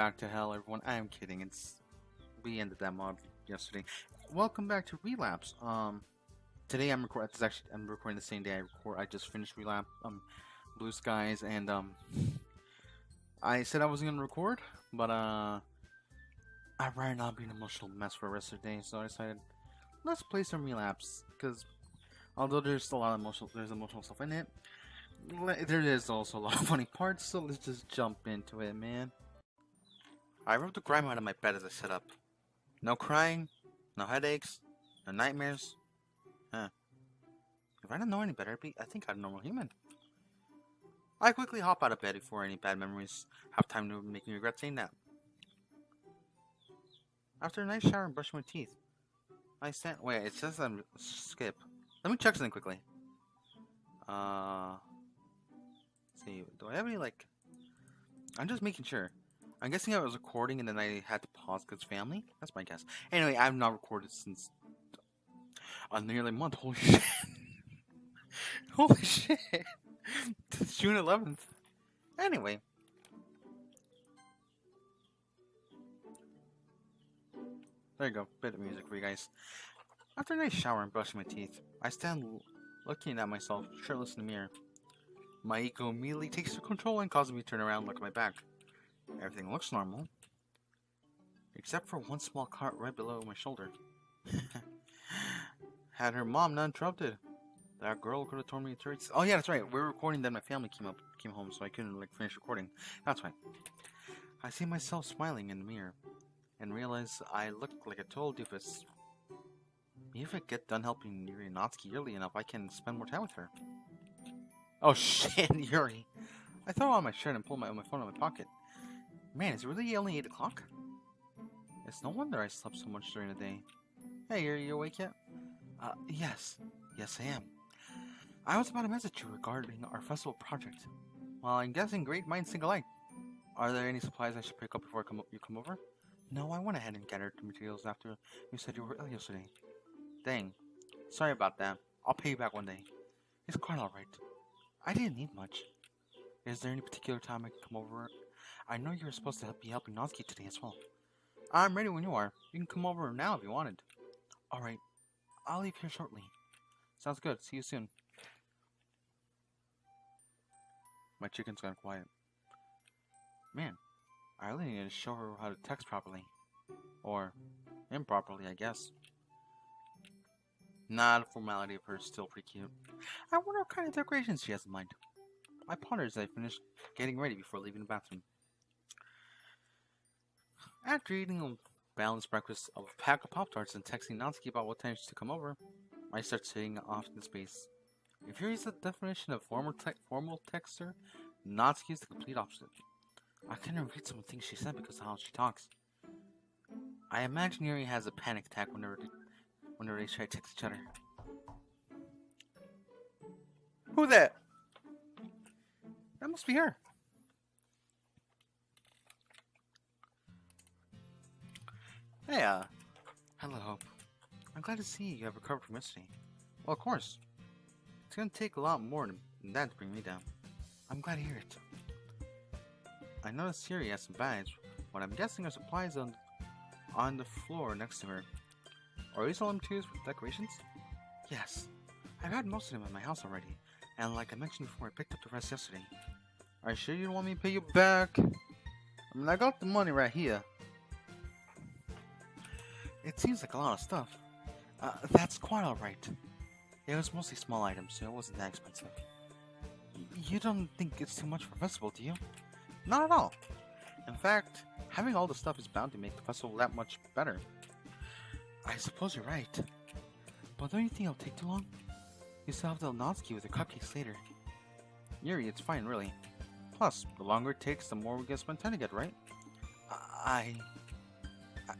back to hell, everyone. I am kidding. We ended that mod yesterday. Welcome back to Relapse. Today I'm recording. I'm recording the same day I record. I just finished Relapse. Blue Skies, and I said I wasn't gonna record, but I'd rather not be an emotional mess for the rest of the day. So I decided let's play some Relapse because although there's a lot of emotional stuff in it, there is also a lot of funny parts. So let's just jump into it, man. I wrote the grime out of my bed as I set up. No crying, no headaches, no nightmares. If I didn't know any better, I think I'm a normal human. I quickly hop out of bed before any bad memories have time to make me regret saying that. After a nice shower and brushing my teeth, I stand. Wait, it says I'm skip. Let me check something quickly. See, do I have any I'm just making sure. I'm guessing I was recording and then I had to pause because family? That's my guess. Anyway, I've not recorded since nearly a month. Holy shit. Holy shit. It's June 11th. Anyway. There you go. Bit of music for you guys. After a nice shower and brushing my teeth, I stand looking at myself shirtless in the mirror. My ego immediately takes control and causes me to turn around and look at my back. Everything looks normal, except for one small cut right below my shoulder. Had her mom not interrupted, that girl could have torn me to bits. Oh yeah, that's right. We were recording, then my family came home, so I couldn't finish recording. That's right. I see myself smiling in the mirror, and realize I look like a total doofus. Maybe if I get done helping Yuri and Natsuki early enough, I can spend more time with her. Oh shit, Yuri! I throw on my shirt and pull my phone out of my pocket. Man, is it really only 8 o'clock? It's no wonder I slept so much during the day. Hey, are you awake yet? Yes. Yes, I am. I was about to message you regarding our festival project. Well, I'm guessing great minds think alike. Are there any supplies I should pick up before you come over? No, I went ahead and gathered the materials after you said you were ill yesterday. Dang. Sorry about that. I'll pay you back one day. It's quite alright. I didn't need much. Is there any particular time I can come over? I know you were supposed to be helping Natsuki today as well. I'm ready when you are. You can come over now if you wanted. Alright. I'll leave here shortly. Sounds good. See you soon. My chicken's gone quiet. Man, I really need to show her how to text properly. Or improperly, I guess. Not a formality of hers, still pretty cute. I wonder what kind of decorations she has in mind. I pondered as I finished getting ready before leaving the bathroom. After eating a balanced breakfast of a pack of Pop-Tarts and texting Natsuki about what time she's to come over, I start sitting off in space. If you're the definition of formal texter, Natsuki is the complete opposite. I couldn't read some of the things she said because of how she talks. I imagine Yuri has a panic attack whenever they try to text each other. Who that? That must be her. Hey, hello, Hope. I'm glad to see you have recovered from yesterday. Well, of course. It's gonna take a lot more than that to bring me down. I'm glad to hear it. I noticed Siri has some bags, but I'm guessing her supplies on the floor next to her. Are these all materials for decorations? Yes. I've had most of them in my house already, and like I mentioned before, I picked up the rest yesterday. Are you sure you don't want me to pay you back? I mean, I got the money right here. It seems like a lot of stuff. That's quite alright. It was mostly small items, so it wasn't that expensive. You don't think it's too much for a festival, do you? Not at all. In fact, having all the stuff is bound to make the festival that much better. I suppose you're right. But don't you think it'll take too long? You still have to Natsuki with the cupcakes later. Yuri, it's fine, really. Plus, the longer it takes, the more we get to spend time together, right?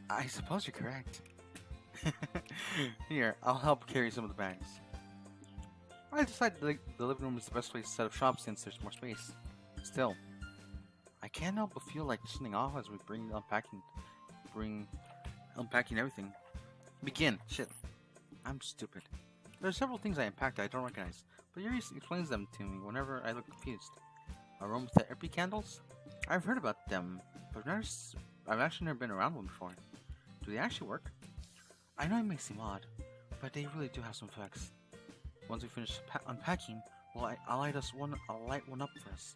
I suppose you're correct. Here, I'll help carry some of the bags. I decided the living room is the best place to set up shop since there's more space. Still, I can't help but feel like something off as we unpacking everything. Begin. Shit. I'm stupid. There are several things I unpacked that I don't recognize, but Yuri explains them to me whenever I look confused. Aromatherapy candles? I've heard about them, but I've actually never been around one before. Do they actually work? I know it may seem odd, but they really do have some effects. Once we finish unpacking, well, I'll light one up for us.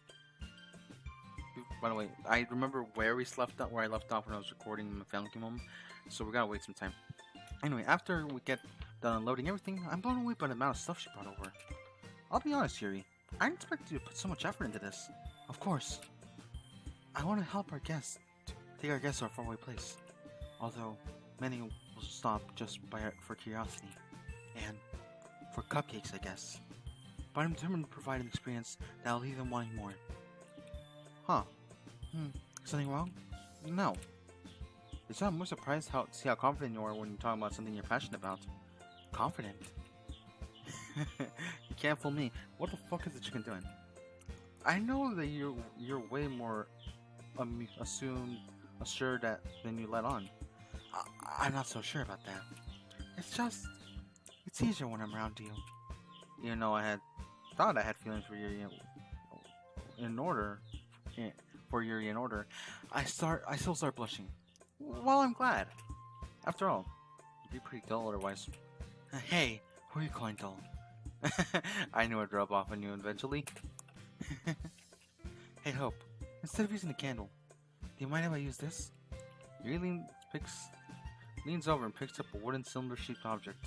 By the way, I remember where I left off when I was recording my family came home, so we gotta wait some time. Anyway, after we get done unloading everything, I'm blown away by the amount of stuff she brought over. I'll be honest, Yuri, I didn't expect you to put so much effort into this. Of course. I want to help our guests, take our guests to a faraway place. Although, many will stop just for curiosity. And for cupcakes, I guess. But I'm determined to provide an experience that will leave them wanting more. Huh. Something wrong? No. It's not more surprised to see how confident you are when you're talking about something you're passionate about. Confident? You can't fool me. What the fuck is the chicken doing? I know that you're way more assured than you let on. I'm not so sure about that. It's easier when I'm around you. Even though I thought I had feelings for Yuri in order, I still start blushing. Well, I'm glad. After all, you'd be pretty dull otherwise. Hey, who are you calling dull? I knew I'd rub off on you eventually. Hey, Hope, instead of using the candle, do you mind if I use this? Yuri leans over and picks up a wooden cylinder-shaped object.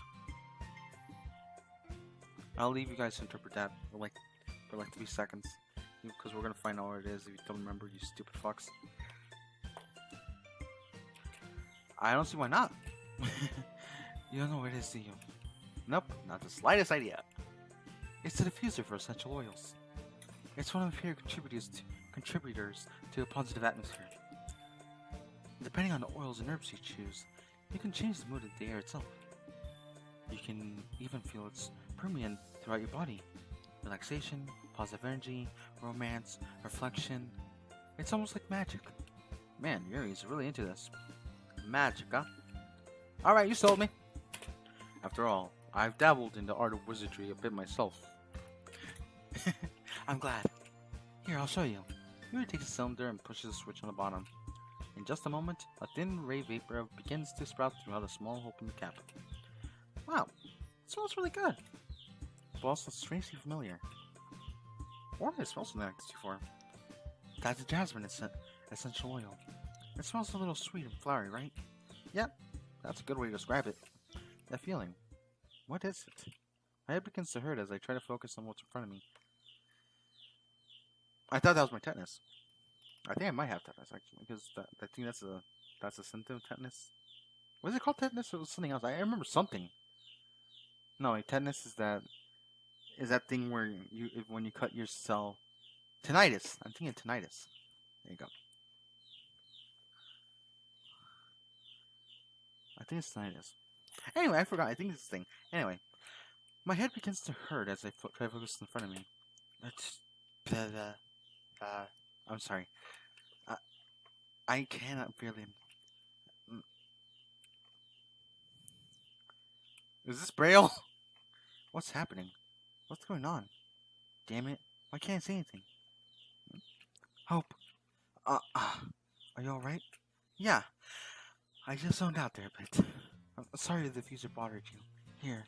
I'll leave you guys to interpret that for like 3 seconds, because we're gonna find out what it is if you don't remember, you stupid fucks. I don't see why not. You don't know what it is, do you? Nope, not the slightest idea. It's the diffuser for essential oils. It's one of the few contributors to a positive atmosphere. Depending on the oils and herbs you choose, you can change the mood of the air itself. You can even feel its permeate throughout your body. Relaxation, positive energy, romance, reflection. It's almost like magic. Man, Yuri's really into this. Magic, huh? Alright, you sold me. After all, I've dabbled in the art of wizardry a bit myself. I'm glad. Here, I'll show you. Yuri takes a cylinder and pushes a switch on the bottom. In just a moment, a thin ray vapor begins to sprout throughout a small hole in the cap. Wow, it smells really good. But also strangely familiar. Where did it smell something like this before? That's a jasmine essential oil. It smells a little sweet and flowery, right? Yep, that's a good way to describe it. That feeling. What is it? My head begins to hurt as I try to focus on what's in front of me. I thought that was my tetanus. I think I might have tetanus actually, because I think that's a symptom of tetanus. Was it called tetanus or was it something else? I remember something. No, tetanus is that thing where when you cut your cell. Tinnitus. I'm thinking tinnitus. There you go. I think it's tinnitus. Anyway, I forgot. I think it's this thing. Anyway, my head begins to hurt as I try to focus in front of me. I'm sorry. I cannot really. Is this Braille? What's happening? What's going on? Damn it! Why can't I say anything? Hope. Are you all right? Yeah. I just zoned out there a bit. I'm sorry the diffuser bothered you. Here.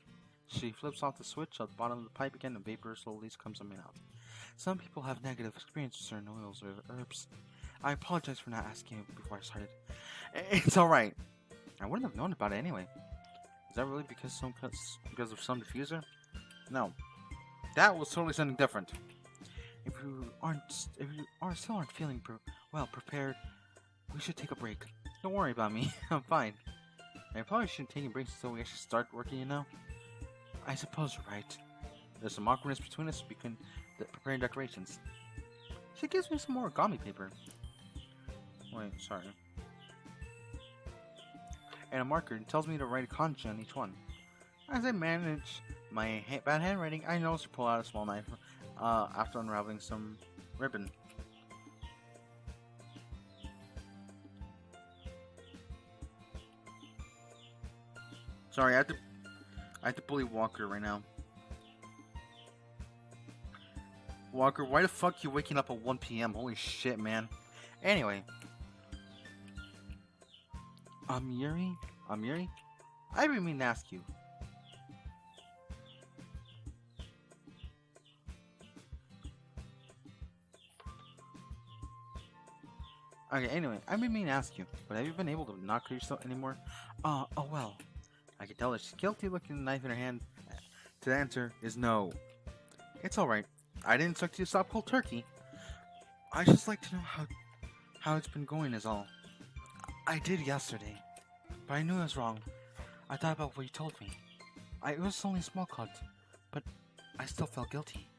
She flips off the switch at the bottom of the pipe again and vapor slowly comes out. Some people have negative experiences with certain oils or herbs. I apologize for not asking you before I started. It's alright. I wouldn't have known about it anyway. Is that really because of some diffuser? No. That was totally something different. If you still aren't feeling prepared, we should take a break. Don't worry about me. I'm fine. I probably shouldn't take a break until we actually start working, you know? I suppose you're right. There's some awkwardness between us preparing decorations. She gives me some more origami paper. Wait, sorry. And a marker and tells me to write a kanji on each one. As I manage my bad handwriting, I notice to pull out a small knife after unraveling some ribbon. Sorry, I have to bully Walker right now. Walker, why the fuck you waking up at 1 p.m.? Holy shit, man. Anyway, Yuri? Yuri? I didn't mean to ask you. Okay, anyway, I didn't mean to ask you, but have you been able to not kill yourself anymore? Oh well. I can tell that she's guilty looking at the knife in her hand. The answer is no. It's alright. I didn't expect you to stop cold turkey. I just like to know how it's been going is all. I did yesterday, but I knew I was wrong. I thought about what you told me. It was only a small cut, but I still felt guilty.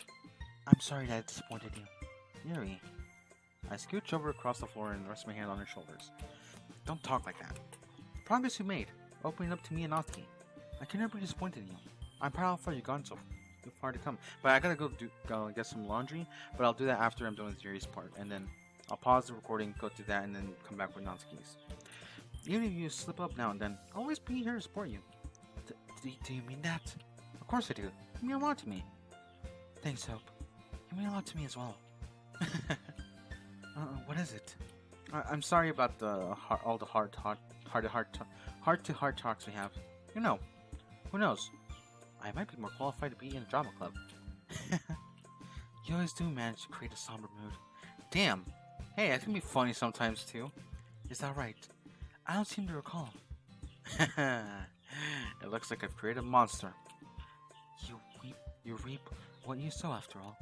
I'm sorry that I disappointed you. Yuri. I scooch over across the floor and rest my hand on her shoulders. Don't talk like that. The progress you made, opening up to me and Natsuki. I can never be disappointed in you. I'm proud of how far you've gone so far to come. But I gotta go get some laundry, but I'll do that after I'm done with Yuri's part, and then I'll pause the recording, go do that, and then come back with Natsuki's. Even if you slip up now and then, I'll always be here to support you. Do you mean that? Of course I do. You mean a lot to me. Thanks, Hope. You mean a lot to me as well. What is it? I'm sorry about all the heart-to-heart talks we have. You know, who knows? I might be more qualified to be in a drama club. You always do manage to create a somber mood. Damn. Hey, that can be funny sometimes too. Is that right? I don't seem to recall. It looks like I've created a monster. You reap what you sow, after all.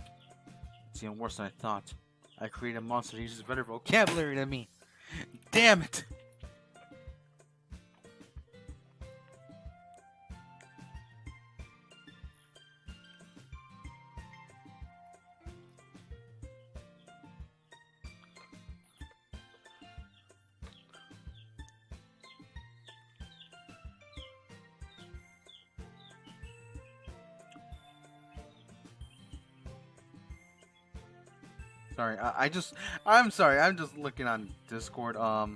It's even worse than I thought. I created a monster that uses better vocabulary than me. Damn it! Sorry, I'm sorry, I'm just looking on Discord. I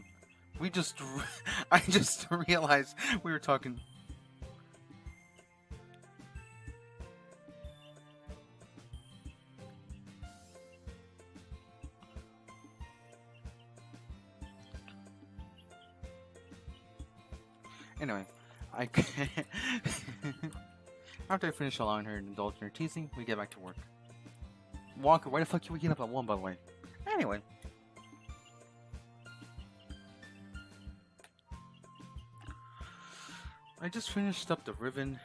just realized we were talking. Anyway, after I finish allowing her to indulge in her teasing, we get back to work. Walker, why the fuck you waking up at 1, by the way? Anyway. I just finished up the ribbon.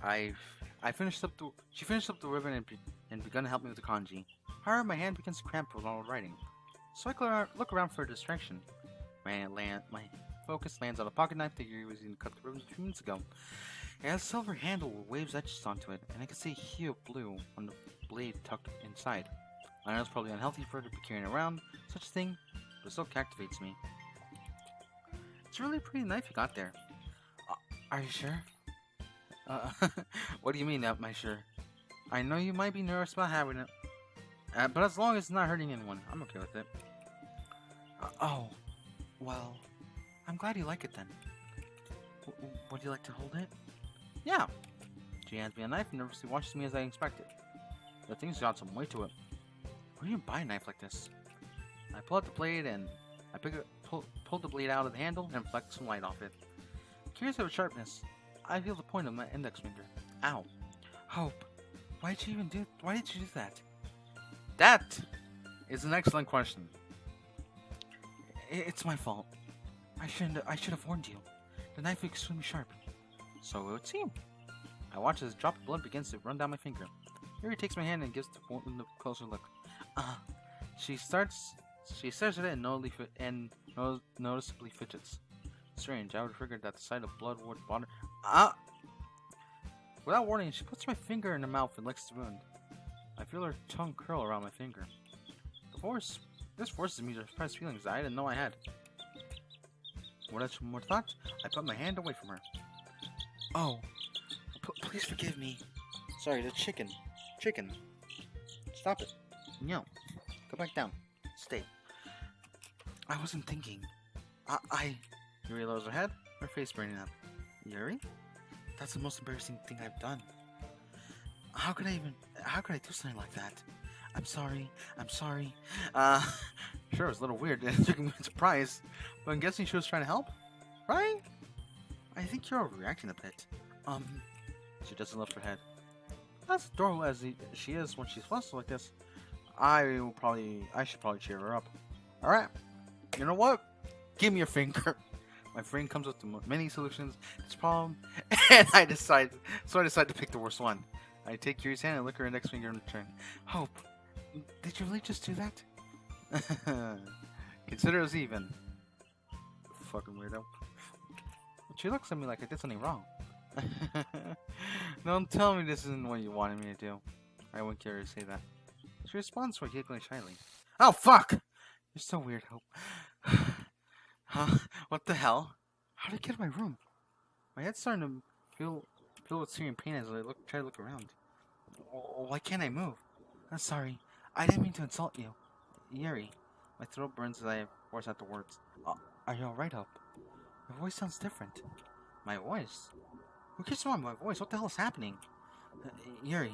She finished up the ribbon and begun to help me with the kanji. However, my hand begins to cramp while writing. So I look around for a distraction. My focus lands on a pocket knife that you was using to cut the ribbon a few minutes ago. It has a silver handle with waves etched onto it, and I can see a hue of blue on the blade tucked inside. I know it's probably unhealthy for her to be carrying around such a thing, but it still captivates me. It's a really pretty knife you got there. Are you sure? What do you mean, am I sure? I know you might be nervous about having it, but as long as it's not hurting anyone, I'm okay with it. Oh, well, I'm glad you like it then. Would you like to hold it? Yeah. She hands me a knife and nervously watches me as I inspect it. The thing's got some weight to it. Where do you buy a knife like this? I pull out the blade and I pull the blade out of the handle and flex some light off it. Curious of its sharpness, I feel the point of my index finger. Ow. Hope, why did you do that? That is an excellent question. It's my fault. I should have warned you. The knife is extremely sharp. So it would seem. I watch as a drop of blood begins to run down my finger. Yuri takes my hand and gives the wound a closer look. She stares at it and noticeably fidgets. Strange, I would have figured that the sight of blood would bother. Without warning, she puts my finger in her mouth and licks the wound. I feel her tongue curl around my finger. This forces me to suppress feelings that I didn't know I had. Without more thought, I put my hand away from her. Oh, please forgive me. Sorry, the chicken. Stop it. No. Go back down. Stay. I wasn't thinking. Yuri lowers her head, her face burning up. Yuri? That's the most embarrassing thing I've done. How could I do something like that? I'm sorry. Sure, it was a little weird and it took me by surprise, but I'm guessing she was trying to help, right? I think you're overreacting a bit. She doesn't lift her head. As adorable as she is when she's flustered like this, I should probably cheer her up. All right, you know what? Give me your finger. My brain comes up with many solutions to this problem, and I decide to pick the worst one. I take Yuri's hand and lick her index finger in return. Hope, did you really just do that? Consider us even. Fucking weirdo. She looks at me like I did something wrong. Don't tell me this isn't what you wanted me to do. I wouldn't care to say that. She responds by giggling shyly. Oh fuck! You're so weird, Hope. Huh? What the hell? How did I get in my room? My head's starting to feel with searing pain as I try to look around. Why can't I move? I'm sorry. I didn't mean to insult you. Yuri. My throat burns as I force out the words. Are you alright, Hope? Your voice sounds different. My voice? Who cares about my voice? What the hell is happening? Yuri.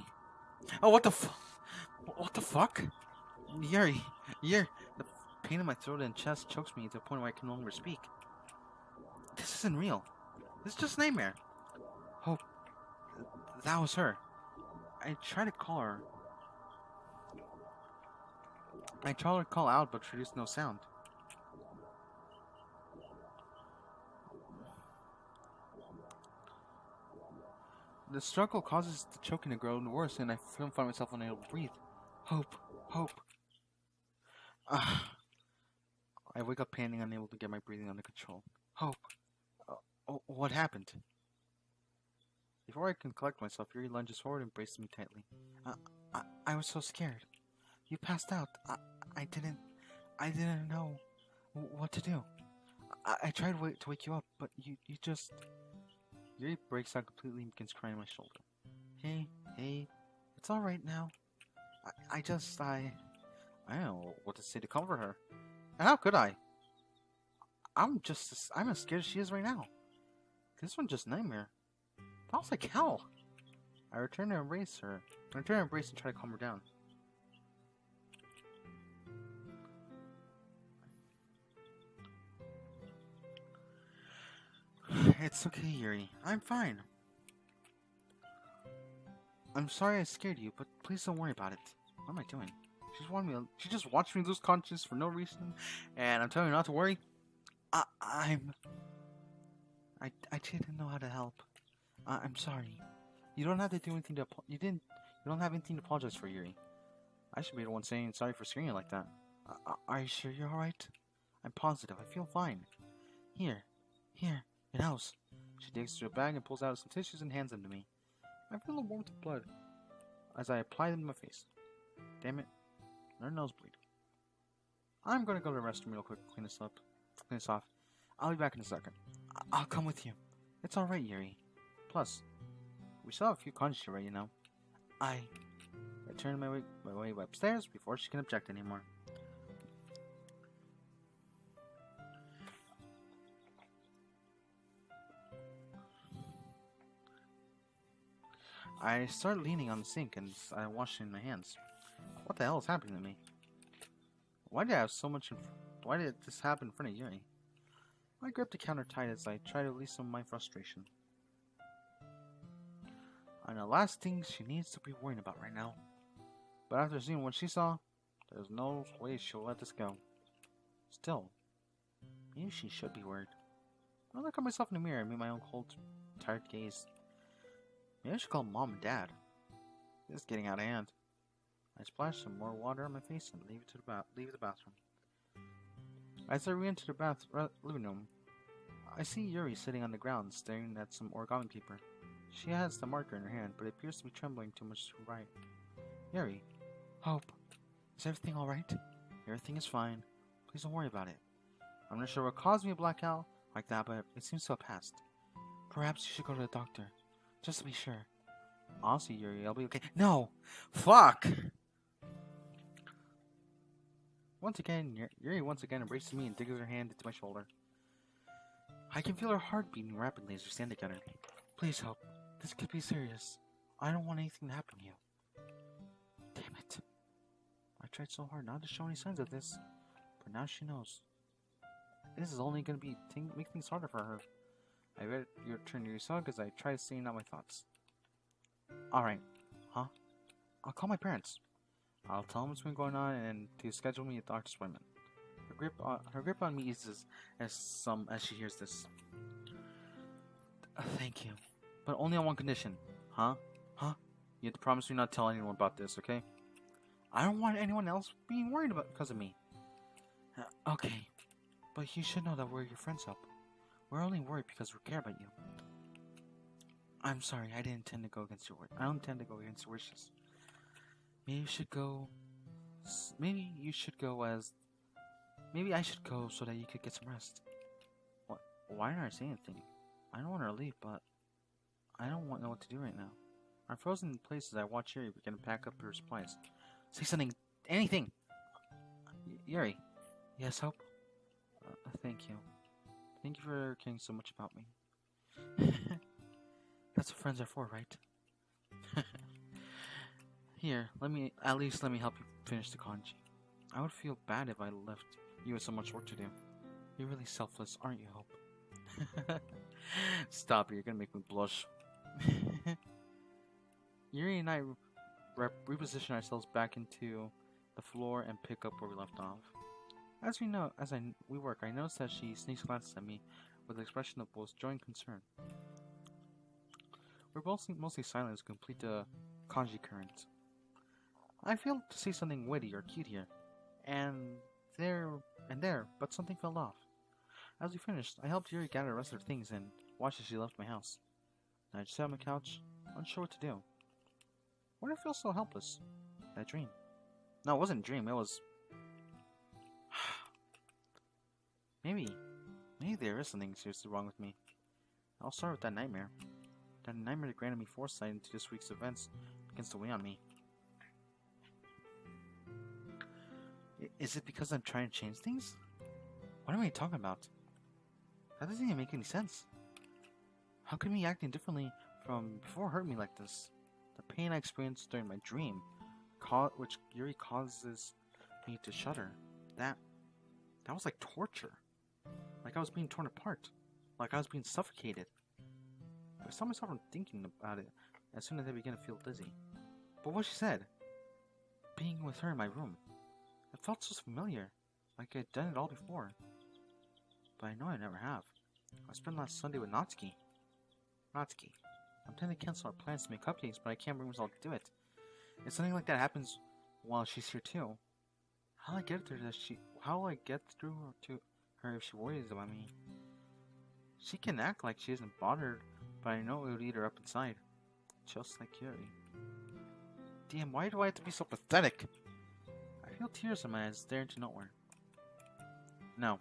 Oh, what the fuck? Yuri. The pain in my throat and chest chokes me to the point where I can no longer speak. This isn't real. This is just a nightmare. Hope. That was her. I tried to call her. I tried to call out, but produced no sound. The struggle causes the choking to grow worse, and I find myself unable to breathe. Hope. I wake up panting, unable to get my breathing under control. Hope. What happened? Before I can collect myself, Yuri lunges forward and embraces me tightly. I was so scared. You passed out. I didn't know what to do. I tried to wake you up, but you just... Yuri breaks out completely and begins crying on my shoulder. Hey, it's alright now. I don't know what to say to comfort her. And how could I? I'm as scared as she is right now. This one's just a nightmare. That was like hell. I return to embrace her. I return to embrace and try to calm her down. It's okay, Yuri. I'm fine. I'm sorry I scared you, but please don't worry about it. What am I doing? She just watched me lose consciousness for no reason, and I'm telling her not to worry. I didn't know how to help. I'm sorry. You don't have to do anything to. You don't have anything to apologize for, Yuri. I should be the one saying sorry for screaming like that. Are you sure you're alright? I'm positive. I feel fine. Here, it helps. She digs through a bag and pulls out some tissues and hands them to me. I feel a warmth of blood as I apply them to my face. Damn it, her nose bleed. I'm gonna go to the restroom real quick, clean this off. I'll be back in a second. I'll come with you. It's alright, Yuri. Plus, we still have a few conches to write, you know. I turn my way upstairs before she can object anymore. I start leaning on the sink and I wash my hands. What the hell is happening to me? Why did this happen in front of Yuri? I grip the counter tight as I try to release some of my frustration. And the last thing she needs to be worrying about right now. But after seeing what she saw, there's no way she'll let this go. Still, maybe she should be worried. I look at myself in the mirror and meet my own cold, tired gaze. Maybe I should call Mom and Dad. This is getting out of hand. I splash some more water on my face and leave the bathroom. As I re-enter the living room, I see Yuri sitting on the ground staring at some origami paper. She has the marker in her hand, but it appears to be trembling too much to write. Yuri. Hope. Is everything alright? Everything is fine. Please don't worry about it. I'm not sure what caused me a blackout like that, but it seems to have passed. Perhaps you should go to the doctor. Just to be sure. Honestly, Yuri, I'll be okay. No! Fuck! Yuri once again embraces me and digs her hand into my shoulder. I can feel her heart beating rapidly as we stand together. Please, Hope. This could be serious. I don't want anything to happen to you. Damn it. I tried so hard not to show any signs of this, But now she knows. This is only gonna make things harder for her. I read your turn to yourself as I try saying out my thoughts. Alright. Huh? I'll call my parents. I'll tell them what's been going on and to schedule me a doctor's appointment. Her grip on me eases as she hears this. Thank you. But only on one condition. Huh? Huh? You have to promise me not to tell anyone about this, okay? I don't want anyone else being worried about because of me. Okay. But you should know that we're your friends, Hope. We're only worried because we care about you. I'm sorry, I didn't intend to go against your word. I don't intend to go against your wishes. Maybe you should go Maybe I should go so that you could get some rest. What? Why didn't I say anything? I don't want her to leave, but I don't know what to do right now. I'm frozen in places. I watch Yuri begin to pack up her supplies. Say something. Anything. Yuri. Yes, Hope? Thank you. Thank you for caring so much about me. That's what friends are for, right? Here, let me help you finish the kanji. I would feel bad if I left you with so much work to do. You're really selfless, aren't you, Hope? Stop it, you're gonna make me blush. Yuri and I reposition ourselves back into the floor and pick up where we left off. As we work, I notice that she sneaks glances at me with an expression of both joy and concern. We're both mostly silent as we complete the kanji current. I feel to say something witty or cute here, but something fell off. As we finished, I helped Yuri gather the rest of her things and watched as she left my house. I just sat on the couch, unsure what to do. Why do I feel so helpless? Did I dream? No, it wasn't a dream, it was... Maybe there is something seriously wrong with me. I'll start with that nightmare. That nightmare that granted me foresight into this week's events begins to weigh on me. Is it because I'm trying to change things? What am I talking about? That doesn't even make any sense. How could me acting differently from before hurt me like this? The pain I experienced during my dream, which Yuri causes me to shudder, that was like torture. Like I was being torn apart. Like I was being suffocated. I saw myself from thinking about it as soon as I began to feel dizzy. But what she said, being with her in my room, it felt so familiar, like I'd done it all before. But I know I never have. I spent last Sunday with Natsuki. I'm trying to cancel our plans to make cupcakes, but I can't bring myself to do it. If something like that happens while she's here too, how will I get through to her if she worries about me? She can act like she isn't bothered, but I know it would eat her up inside. Just like Yuri. Damn, why do I have to be so pathetic? I feel tears in my eyes staring to nowhere. No.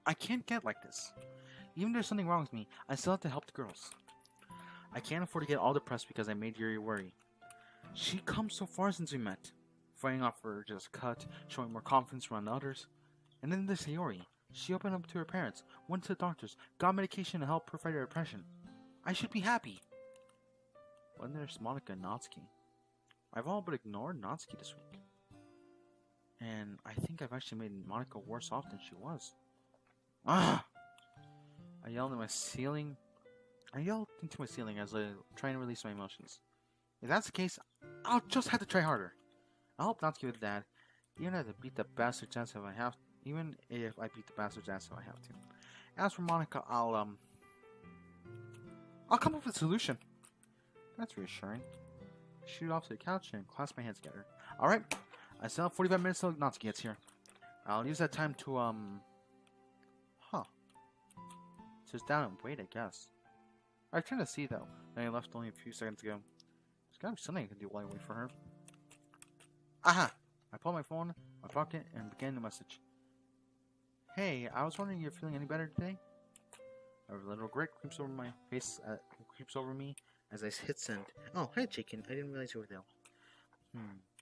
I can't get like this. Even if there's something wrong with me, I still have to help the girls. I can't afford to get all depressed because I made Yuri worry. She come so far since we met. Fighting off her just cut, showing more confidence around others. And then this Yuri. She opened up to her parents, went to the doctors, got medication to help her fight her depression. I should be happy. But then there's Monica and Natsuki. I've all but ignored Natsuki this week. And I think I've actually made Monica worse off than she was. Ah! I yelled into my ceiling as I try and release my emotions. If that's the case, I'll just have to try harder. I'll help Natsuki with Dad, even if I beat the bastard's ass if I have to. As for Monica, I'll come up with a solution. That's reassuring. I shoot off to the couch and clasp my hands together. Alright, I still have 45 minutes till Natsuki gets here. I'll use that time to, sit down and wait, I guess. I turned to see, though, that I left only a few seconds ago. There's gotta be something I can do while I wait for her. Aha! I pulled my phone, my pocket, and began the message. Hey, I was wondering if you're feeling any better today? A little grit creeps over my face, creeps over me as I hit send. Oh, hey, chicken. I didn't realize you were there.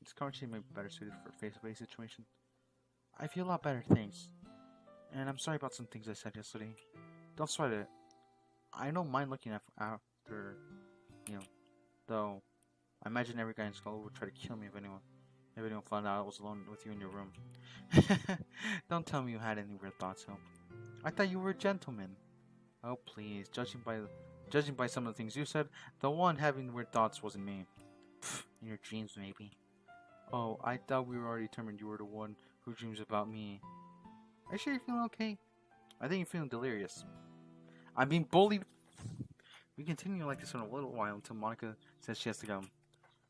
This conversation may be better suited for a face-to-face situation. I feel a lot better, thanks. And I'm sorry about some things I said yesterday. Don't sweat it. I don't mind looking after, though I imagine every guy in school would try to kill me if Maybe don't find out I was alone with you in your room. Don't tell me you had any weird thoughts, Hope. I thought you were a gentleman. Oh, please. Judging by some of the things you said, the one having weird thoughts wasn't me. Pfft, in your dreams, maybe. Oh, I thought we were already determined you were the one who dreams about me. Are you sure you're feeling okay? I think you're feeling delirious. I'm being bullied. We continue like this for a little while until Monica says she has to go.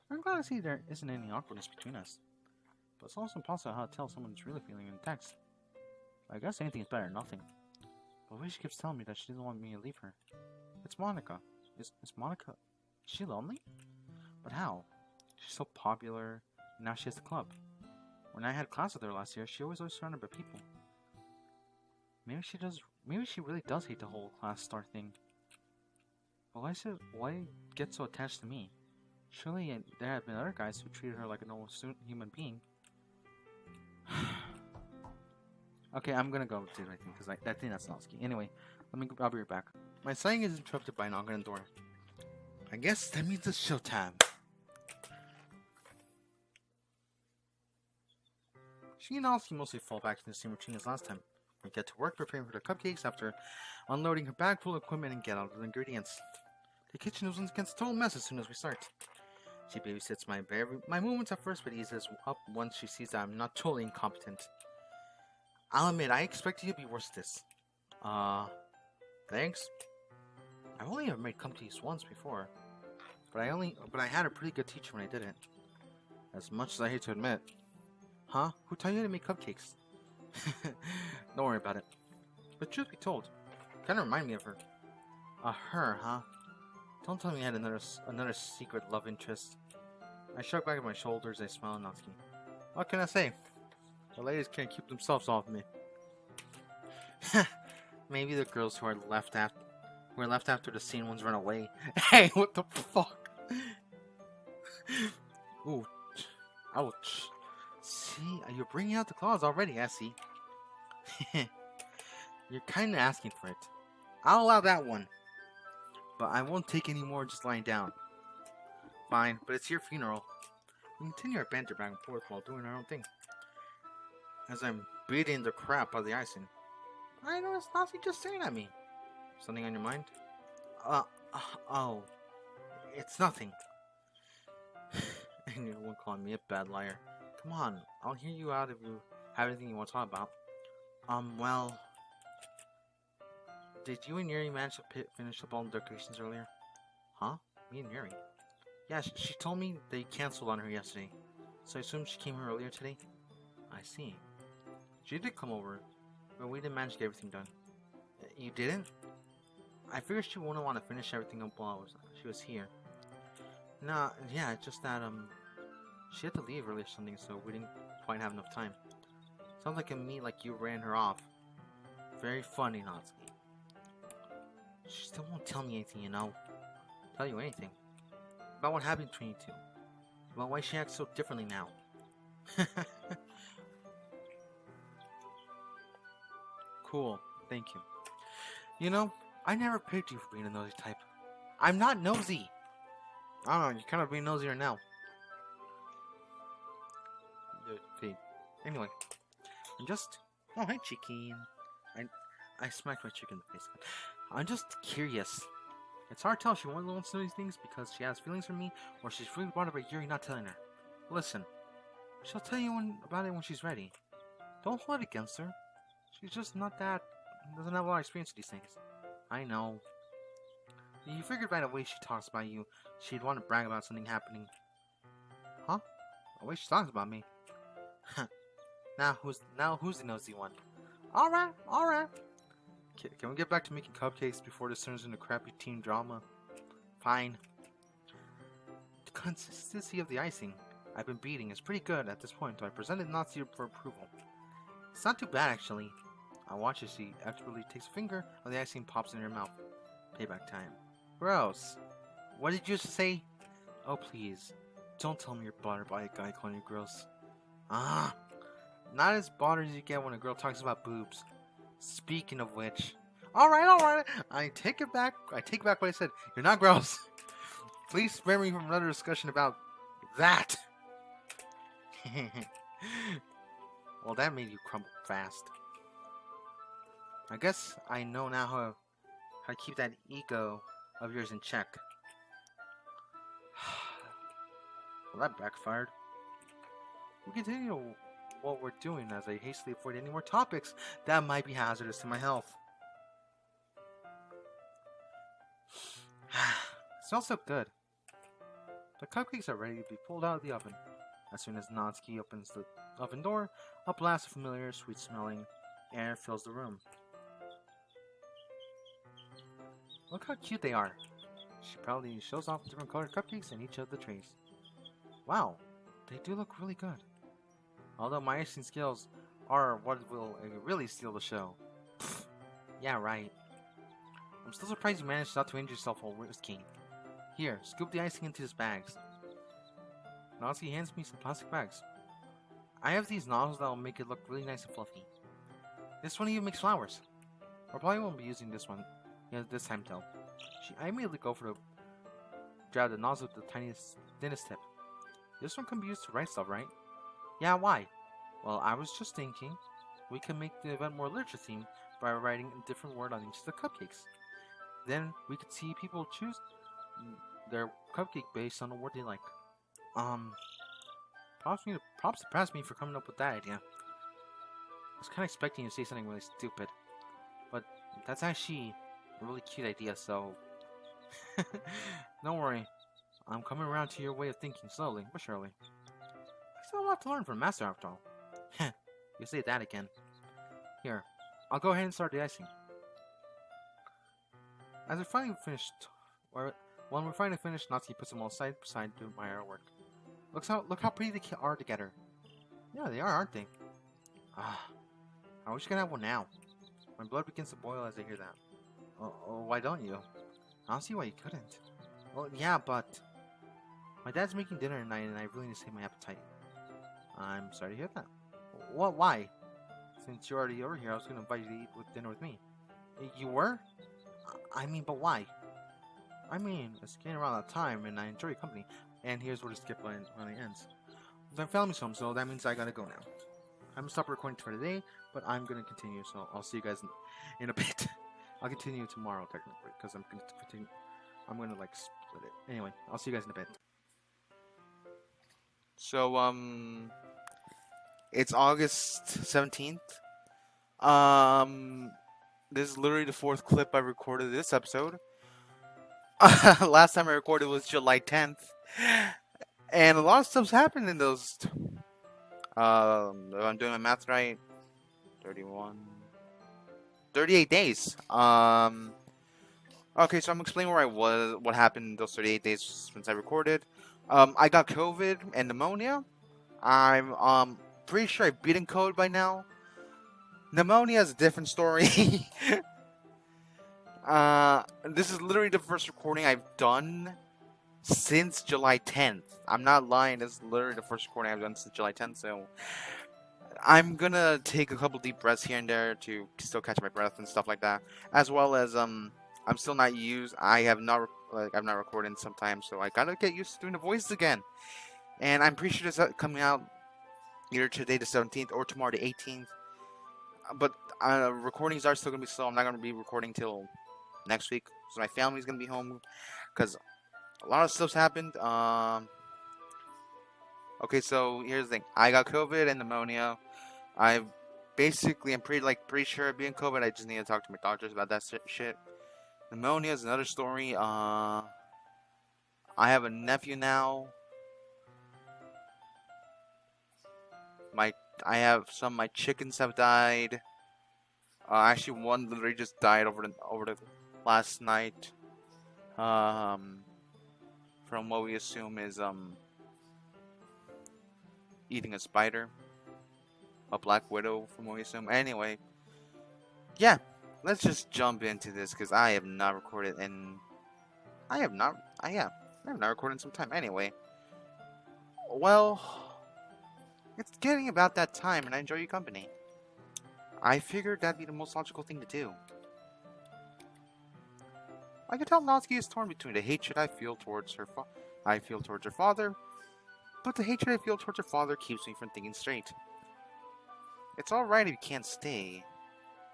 I'm glad to see there isn't any awkwardness between us. But it's also impossible how to tell someone's really feeling in text. I guess anything is better than nothing. But why she keeps telling me that she doesn't want me to leave her. It's Monica. Is Monica... Is she lonely? But how? She's so popular, and now she has the club. When I had class with her last year, she always was surrounded by people. Maybe she really does hate the whole class star thing. But why get so attached to me? Surely there have been other guys who treated her like a normal human being. Okay, I'm gonna go do my thing because I think that's Natsuki. Anyway, I'll be right back. My sighing is interrupted by a knock on the door. I guess that means it's showtime. She and Natsuki mostly fall back to the same routine as last time. We get to work preparing for the cupcakes after unloading her bag full of equipment and get out the ingredients. The kitchen was against a total mess as soon as we start. She babysits my movements at first, but eases up once she sees that I'm not totally incompetent. I'll admit, I expected you to be worse at this. Thanks. I've only ever made cupcakes once before, but I had a pretty good teacher when I did it. As much as I hate to admit. Huh? Who taught you to make cupcakes? Don't worry about it. But truth be told, kinda remind me of her. Her, huh? Don't tell me you had another secret love interest. I shrug back at my shoulders, I smile at Natsuki. What can I say? The ladies can't keep themselves off me. Maybe the girls who are left after the scene ones run away. Hey, what the fuck? Ooh, ouch. See, you're bringing out the claws already, I see. You're kinda asking for it. I'll allow that one. But I won't take any more just lying down. Fine, but it's your funeral. We continue our banter back and forth while doing our own thing. As I'm beating the crap out of the icing. I noticed Natsuki just staring at me. Something on your mind? Oh. It's nothing. And you're the one calling me a bad liar. Come on, I'll hear you out if you have anything you want to talk about. Well... Did you and Yuri manage to finish up all the decorations earlier? Huh? Me and Yuri? Yeah, she told me they canceled on her yesterday. So I assume she came here earlier today? I see. She did come over, but we didn't manage to get everything done. You didn't? I figured she wouldn't want to finish everything up while she was here. Nah, yeah, it's just that, she had to leave early or something, so we didn't quite have enough time. Sounds like you ran her off. Very funny, Natsuki. She still won't tell me anything, you know. Tell you anything. About what happened between you two. About why she acts so differently now. Cool, thank you. You know, I never picked you for being a nosy type. I'm not nosy! I don't know, you're kind of being nosier now. Anyway, I'm just... Oh, hi, chicken. I smacked my chicken in the face. I'm just curious. It's hard to tell if she only wants to know these things because she has feelings for me, or she's really bothered by Yuri not telling her. Listen, she'll tell you about it when she's ready. Don't hold it against her. She's just not that... doesn't have a lot of experience with these things. I know. You figured by the way she talks about you, she'd want to brag about something happening. Huh? The way she talks about me? Now who's the nosy one? Alright. Can we get back to making cupcakes before this turns into crappy teen drama? Fine. The consistency of the icing I've been beating is pretty good at this point, so I presented Natsuki for approval. It's not too bad, actually. I watch as she expertly takes a finger of the icing and pops in her mouth. Payback time. Gross. What did you just say? Oh, please. Don't tell me you're bothered by a guy calling you gross. Not as bothered as you get when a girl talks about boobs. Speaking of which... Alright. I take back what I said. You're not gross. Please spare me from another discussion about that. Well, that made you crumble fast. I guess I know now how to keep that ego of yours in check. Well, that backfired. We continue what we're doing as I hastily avoid any more topics that might be hazardous to my health. It smells so good. The cupcakes are ready to be pulled out of the oven. As soon as Natsuki opens the oven door, a blast of familiar, sweet-smelling air fills the room. Look how cute they are. She proudly shows off the different colored cupcakes in each of the trays. Wow, they do look really good. Although my icing skills are what will really steal the show. Pfft, yeah, right. I'm still surprised you managed not to injure yourself while whisking. Here, scoop the icing into these bags. Natsuki hands me some plastic bags. I have these nozzles that will make it look really nice and fluffy. This one even makes flowers. I probably won't be using this one this time though. I immediately go for the grab the nozzle with the thinnest tip. This one can be used to write stuff, right? Yeah, why? Well, I was just thinking we can make the event more literature themed by writing a different word on each of the cupcakes. Then we could see people choose their cupcake based on the word they like. Props to me for coming up with that idea. I was kind of expecting you to say something really stupid, but that's actually a really cute idea, so don't worry. I'm coming around to your way of thinking slowly but surely. I still have a lot to learn from Master after all. You say that again. Here, I'll go ahead and start the icing. As we finally finished, when we're finally finished, Natsuki puts them all side by side to my artwork. Look how pretty they are together. Yeah, they are, aren't they? I wish I could have one now. My blood begins to boil as I hear that. Oh, why don't you? I don't see why you couldn't. Well, yeah, but my dad's making dinner tonight, and I really need to save my appetite. I'm sorry to hear that. What? Why? Since you're already over here, I was going to invite you to eat dinner with me. You were? I mean, but why? I mean, it's getting around that time, and I enjoy your company. And here's where the skip line finally ends. My family's home, so that means I gotta go now. I'm gonna stop recording for today, but I'm gonna continue, so I'll see you guys in a bit. I'll continue tomorrow, technically, because I'm gonna continue. I'm gonna, like, split it. Anyway, I'll see you guys in a bit. So, it's August 17th. This is literally the 4th clip I recorded this episode. Last time I recorded was July 10th. And a lot of stuff's happened in those. If I'm doing my math right, 38 days. Okay, so I'm explaining where I was, what happened in those 38 days since I recorded. I got COVID and pneumonia. I'm pretty sure I've beaten COVID by now. Pneumonia is a different story. This is literally the first recording I've done since July 10th. I'm not lying, this is literally the first recording I've done since July 10th, so I'm gonna take a couple deep breaths here and there to still catch my breath and stuff like that. As well as, I'm still not used, I'm not recording sometimes, so I gotta get used to doing the voices again. And I'm pretty sure this is coming out either today the 17th or tomorrow the 18th. But recordings are still gonna be slow. I'm not gonna be recording till next week, so my family's gonna be home because a lot of stuff's happened. Okay, so here's the thing. I got COVID and pneumonia. I'm pretty sure of being COVID. I just need to talk to my doctors about that shit. Pneumonia is another story. I have a nephew now. My chickens have died. Actually, one literally just died over the last night. From what we assume is eating a spider, a black widow, from what we assume. Anyway, yeah, let's just jump into this because I have not recorded in recorded in some time. Anyway, well, it's getting about that time, and I enjoy your company. I figured that'd be the most logical thing to do. I can tell Natsuki is torn between the hatred I feel towards her father But the hatred I feel towards her father keeps me from thinking straight. It's alright if you can't stay.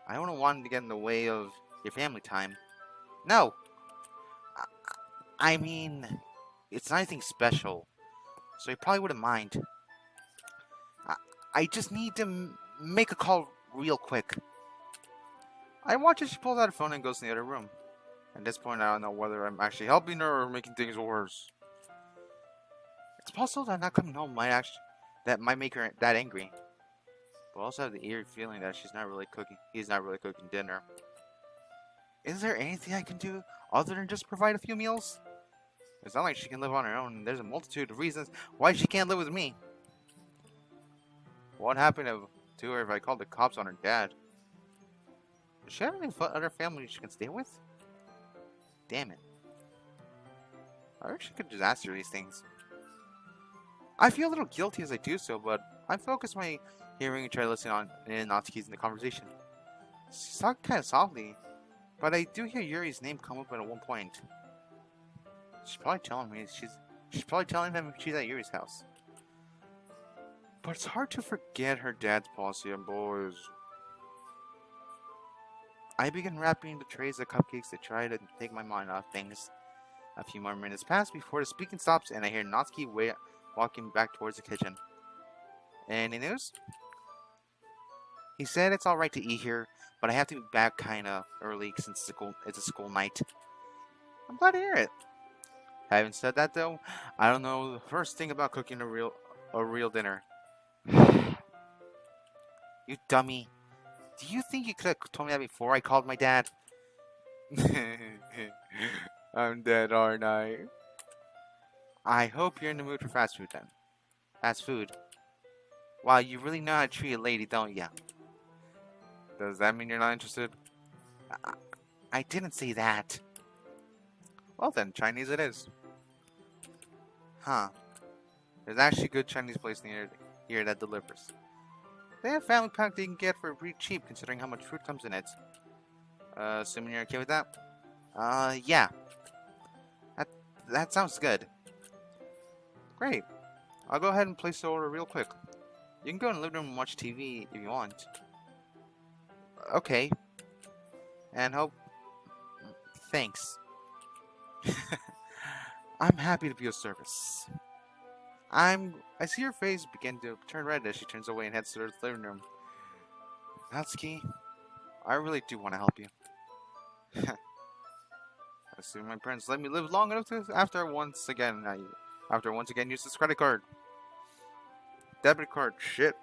I don't want him to get in the way of your family time. No! I mean, it's not anything special, so you probably wouldn't mind. I just need to make a call real quick. I watch as she pulls out her phone and goes to the other room. At this point, I don't know whether I'm actually helping her or making things worse. It's possible that not coming home might make her that angry. But I also have the eerie feeling that he's not really cooking dinner. Is there anything I can do other than just provide a few meals? It's not like she can live on her own, and there's a multitude of reasons why she can't live with me. What happened to her if I called the cops on her dad? Does she have any other family she can stay with? Damn it. I wish I could just ask her these things. I feel a little guilty as I do so, but I focus my hearing and try to listen in Natsuki's in the conversation. She's talking kind of softly, but I do hear Yuri's name come up at one point. She's probably telling him she's at Yuri's house. But it's hard to forget her dad's policy on boys. I begin wrapping the trays of cupcakes to try to take my mind off things. A few more minutes pass before the speaking stops and I hear Natsuki walking back towards the kitchen. Any news? He said it's alright to eat here, but I have to be back kinda early since it's a school night. I'm glad to hear it. Having said that though, I don't know the first thing about cooking a real dinner. You dummy. Do you think you could have told me that before I called my dad? I'm dead, aren't I? I hope you're in the mood for fast food then. Fast food. Wow, you really know how to treat a lady, don't ya? Does that mean you're not interested? I didn't say that. Well then, Chinese it is. Huh. There's actually a good Chinese place near here that delivers. They have family pack that you can get for pretty cheap considering how much food comes in it. Assuming you're okay with that? Yeah. That sounds good. Great. I'll go ahead and place the order real quick. You can go in the living room and watch TV if you want. Okay. And hope... Thanks. I'm happy to be of service. I see her face begin to turn red as she turns away and heads to the living room. Natsuki, I really do want to help you. Assuming my parents let me live long enough to after once again use this credit card. Debit card, shit.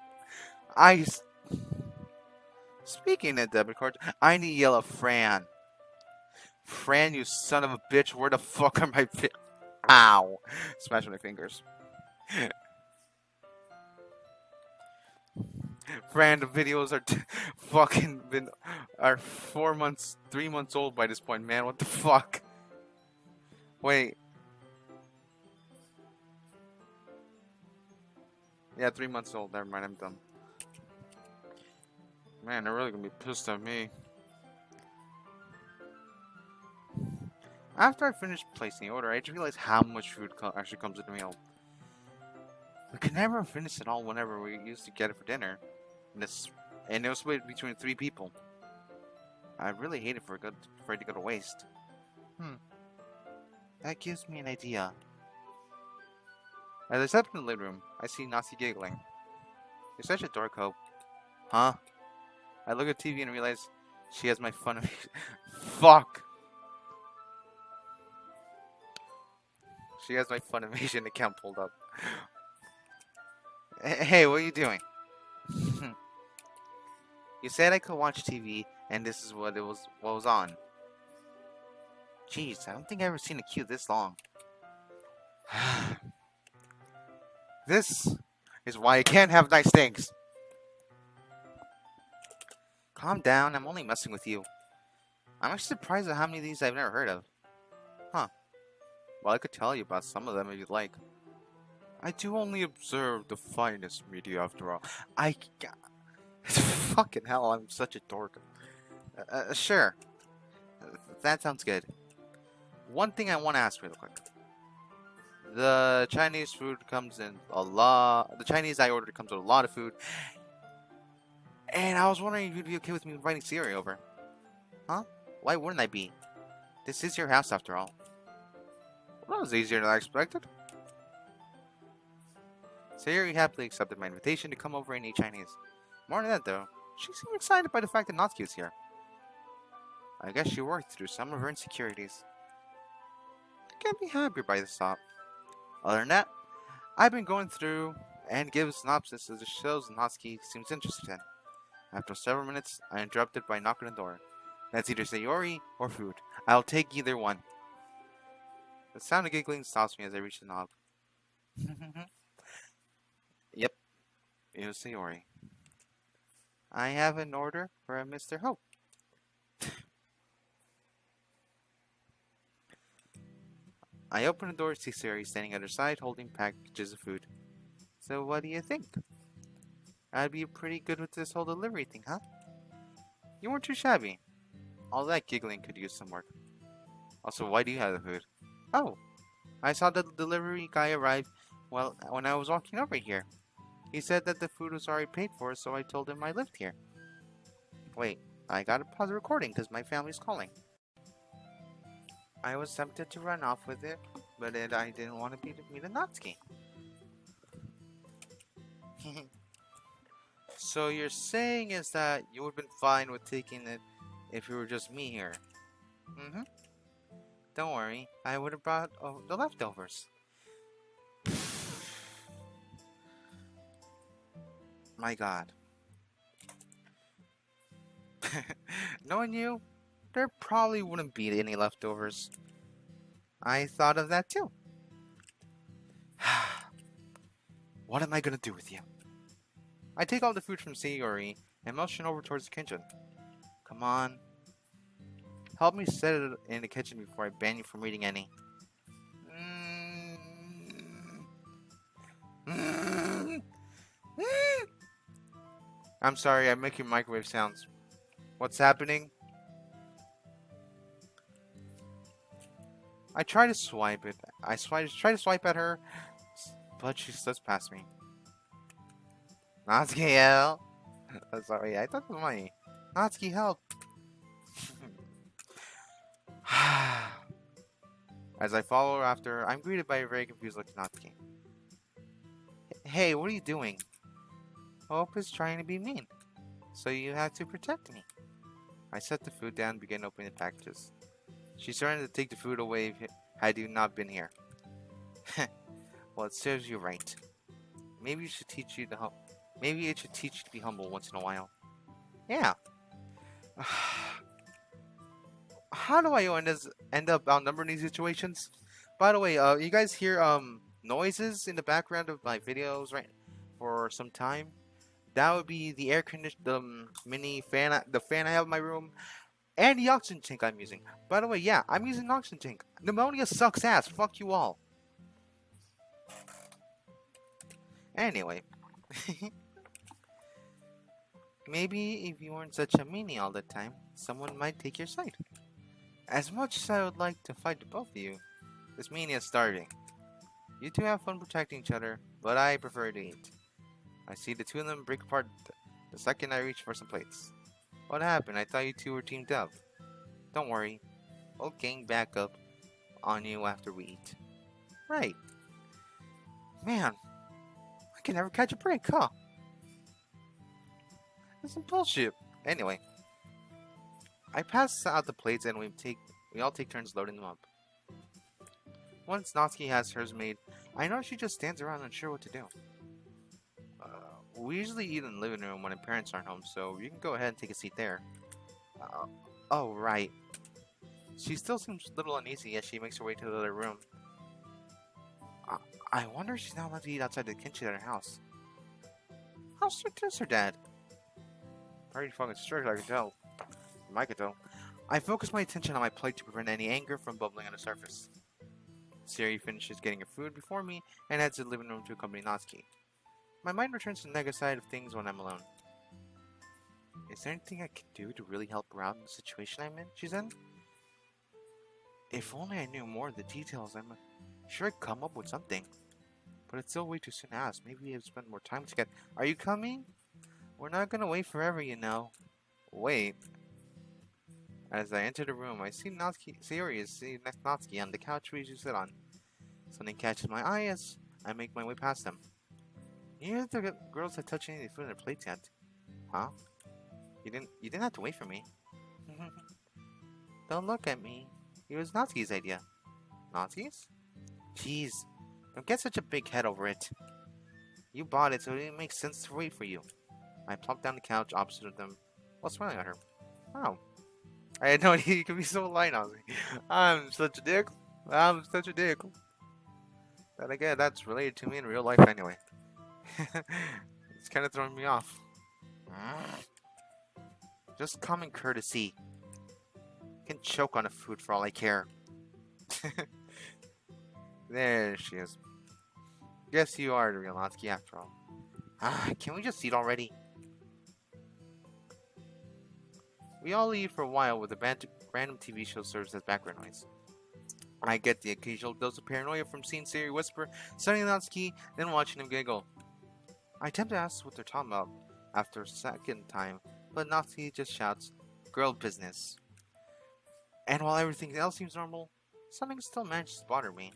Speaking of debit cards, I need to yell at Fran. Fran, you son of a bitch, where the fuck are my Ow. Smash my fingers. Fran, the videos are 3 months old by this point, man. What the fuck? Wait. Yeah, 3 months old. Never mind, I'm dumb. Man, they're really gonna be pissed at me. After I finished placing the order, I just realized how much food actually comes with the meal. We could never finish it all whenever we used to get it for dinner. And it was split between 3 people. I really hate it for it to go to waste. That gives me an idea. As I step in the living room, I see Natsuki giggling. You're such a dork, Hope. Huh? I look at TV and realize she has my Fuck! She has my Funimation account pulled up. Hey, what are you doing? You said I could watch TV, and this is what was on. Jeez, I don't think I've ever seen a queue this long. This is why I can't have nice things. Calm down, I'm only messing with you. I'm actually surprised at how many of these I've never heard of. Huh. Well, I could tell you about some of them if you'd like. I do only observe the finest media after all. Fucking hell, I'm such a dork. Sure. That sounds good. One thing I want to ask real quick. The Chinese food comes in a lot. The Chinese I ordered comes with a lot of food. And I was wondering if you'd be okay with me inviting Siri over. Huh? Why wouldn't I be? This is your house after all. Well, that was easier than I expected. Sayuri happily accepted my invitation to come over and eat Chinese. More than that, though, she seemed excited by the fact that Natsuki was here. I guess she worked through some of her insecurities. I can't be happier by this thought. Other than that, I've been going through and give a synopsis of the shows Natsuki seems interested in. After several minutes, I interrupted by knocking on the door. That's either Sayori or food. I'll take either one. The sound of giggling stops me as I reach the knob. Yep, it was Sayori. I have an order for a Mr. Hope. I open the door to see Sayori standing at her side holding packages of food. So what do you think? I'd be pretty good with this whole delivery thing, huh? You weren't too shabby. All that giggling could use some work. Also, why do you have the food? Oh, I saw the delivery guy arrive when I was walking over here. He said that the food was already paid for, so I told him I lived here. Wait, I gotta pause the recording because my family's calling. I was tempted to run off with it, but I didn't want to meet a Natsuki. So you're saying is that you would have been fine with taking it if it were just me here? Mm-hmm. Don't worry, I would have brought the leftovers. My god. Knowing you, there probably wouldn't be any leftovers. I thought of that too. What am I gonna do with you? I take all the food from Sayori and motion over towards the kitchen. Come on. Help me set it in the kitchen before I ban you from eating any. I'm sorry, I'm making microwave sounds. What's happening? I try to swipe it. I try to swipe at her, but she slips past me. Natsuki, help! Sorry, I thought it was funny. Natsuki, help! As I follow her after, I'm greeted by a very confused looking Natsuki. Hey, what are you doing? Hope is trying to be mean, so you have to protect me. I set the food down and begin opening the packages. She's starting to take the food away had you not been here. Well, it serves you right. Maybe it should teach you to be humble once in a while. Yeah. How do I end up outnumbered in these situations? By the way, you guys hear noises in the background of my videos right for some time? That would be the air conditioner, the mini fan, the fan I have in my room, and the oxygen tank I'm using. By the way, yeah, I'm using an oxygen tank. Pneumonia sucks ass. Fuck you all. Anyway. Maybe if you weren't such a meanie all the time, someone might take your side. As much as I would like to fight the both of you, this meanie is starving. You two have fun protecting each other, but I prefer to eat. I see the two of them break apart the second I reach for some plates. What happened? I thought you two were teamed up. Don't worry, we'll gang back up on you after we eat. Right. Man, I can never catch a break, huh? That's some bullshit. Anyway, I pass out the plates and we all take turns loading them up. Once Natsuki has hers made, I know she just stands around unsure what to do. We usually eat in the living room when our parents aren't home, so you can go ahead and take a seat there. Oh, right. She still seems a little uneasy as she makes her way to the other room. I wonder if she's not allowed to eat outside the kitchen at her house. How strict is her dad? Pretty fucking strict, I can tell. I could tell. I focus my attention on my plate to prevent any anger from bubbling on the surface. Siri finishes getting her food before me and heads to the living room to accompany Natsuki. My mind returns to the negative side of things when I'm alone. Is there anything I can do to really help her out in the situation she's in? If only I knew more of the details Sure, I'd come up with something. But it's still way too soon to ask. Maybe we have spent more time together. Are you coming? We're not gonna wait forever, you know. Wait. As I enter the room, I see Natsuki, Natsuki on the couch we usually sit on. Something catches my eye as I make my way past them. Neither of the girls had touched any food in their plates yet. Huh? You didn't have to wait for me. Don't look at me. It was Natsuki's idea. Natsuki's? Jeez, don't get such a big head over it. You bought it, so it didn't make sense to wait for you. I plopped down the couch opposite of them while smiling at her. Oh. I had no idea you could be so light on me. I'm such a dick. I'm such a dick. Then again, that's related to me in real life anyway. It's kind of throwing me off. Just common courtesy. You can choke on the food for all I care. There she is. Guess you are the real Natsuki after all. Can we just eat already? We all eat for a while with a random TV show serves as background noise. I get the occasional dose of paranoia from seeing Siri whisper, studying Natsuki, then watching him giggle. I attempt to ask what they're talking about after a second time, but Natsuki just shouts, "Girl business." And while everything else seems normal, something still manages to bother me.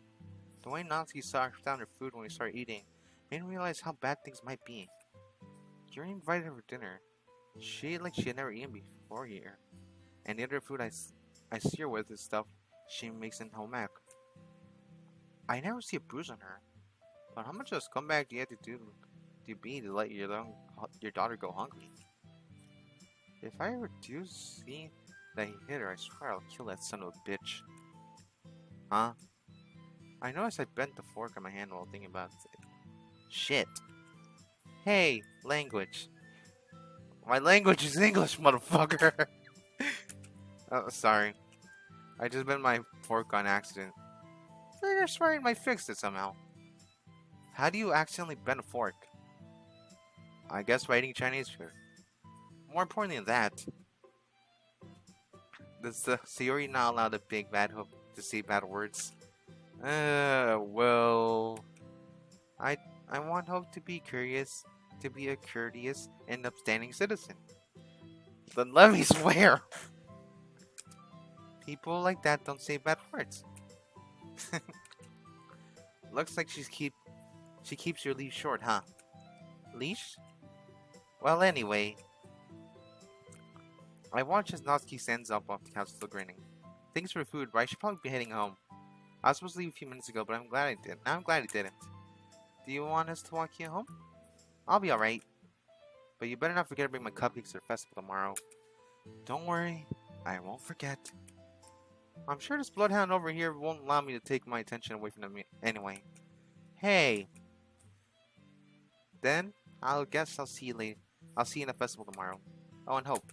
The way Natsuki scarfed down her food when we started eating made me realize how bad things might be. During invited her for dinner, she ate like she had never eaten before here, and the other food I see her with is stuff she makes in home ec. I never see a bruise on her, but how much of a scumbag do you have to be to let your daughter go hungry? If I ever do see that he hit her, I swear I'll kill that son of a bitch. Huh? I noticed I bent the fork on my hand while thinking about it. Shit. Hey, language. My language is English, motherfucker. Oh, sorry. I just bent my fork on accident. I swear I might fix it somehow. How do you accidentally bend a fork? I guess by eating Chinese food. More importantly than that, does the Sayori not allow the big bad hope to say bad words? Well, I want Hope to be curious, to be a courteous and upstanding citizen. Then let me swear. People like that don't say bad words. Looks like she keeps your leash short, huh? Leash? Well, anyway. I watch as Natsuki stands up off the couch still grinning. Thanks for the food, but I should probably be heading home. I was supposed to leave a few minutes ago, but I'm glad I did. Now I'm glad I didn't. Do you want us to walk you home? I'll be alright. But you better not forget to bring my cupcakes to the festival tomorrow. Don't worry, I won't forget. I'm sure this bloodhound over here won't allow me to take my attention away from them anyway. Hey! Then, I'll see you later. I'll see you in the festival tomorrow. Oh, and Hope,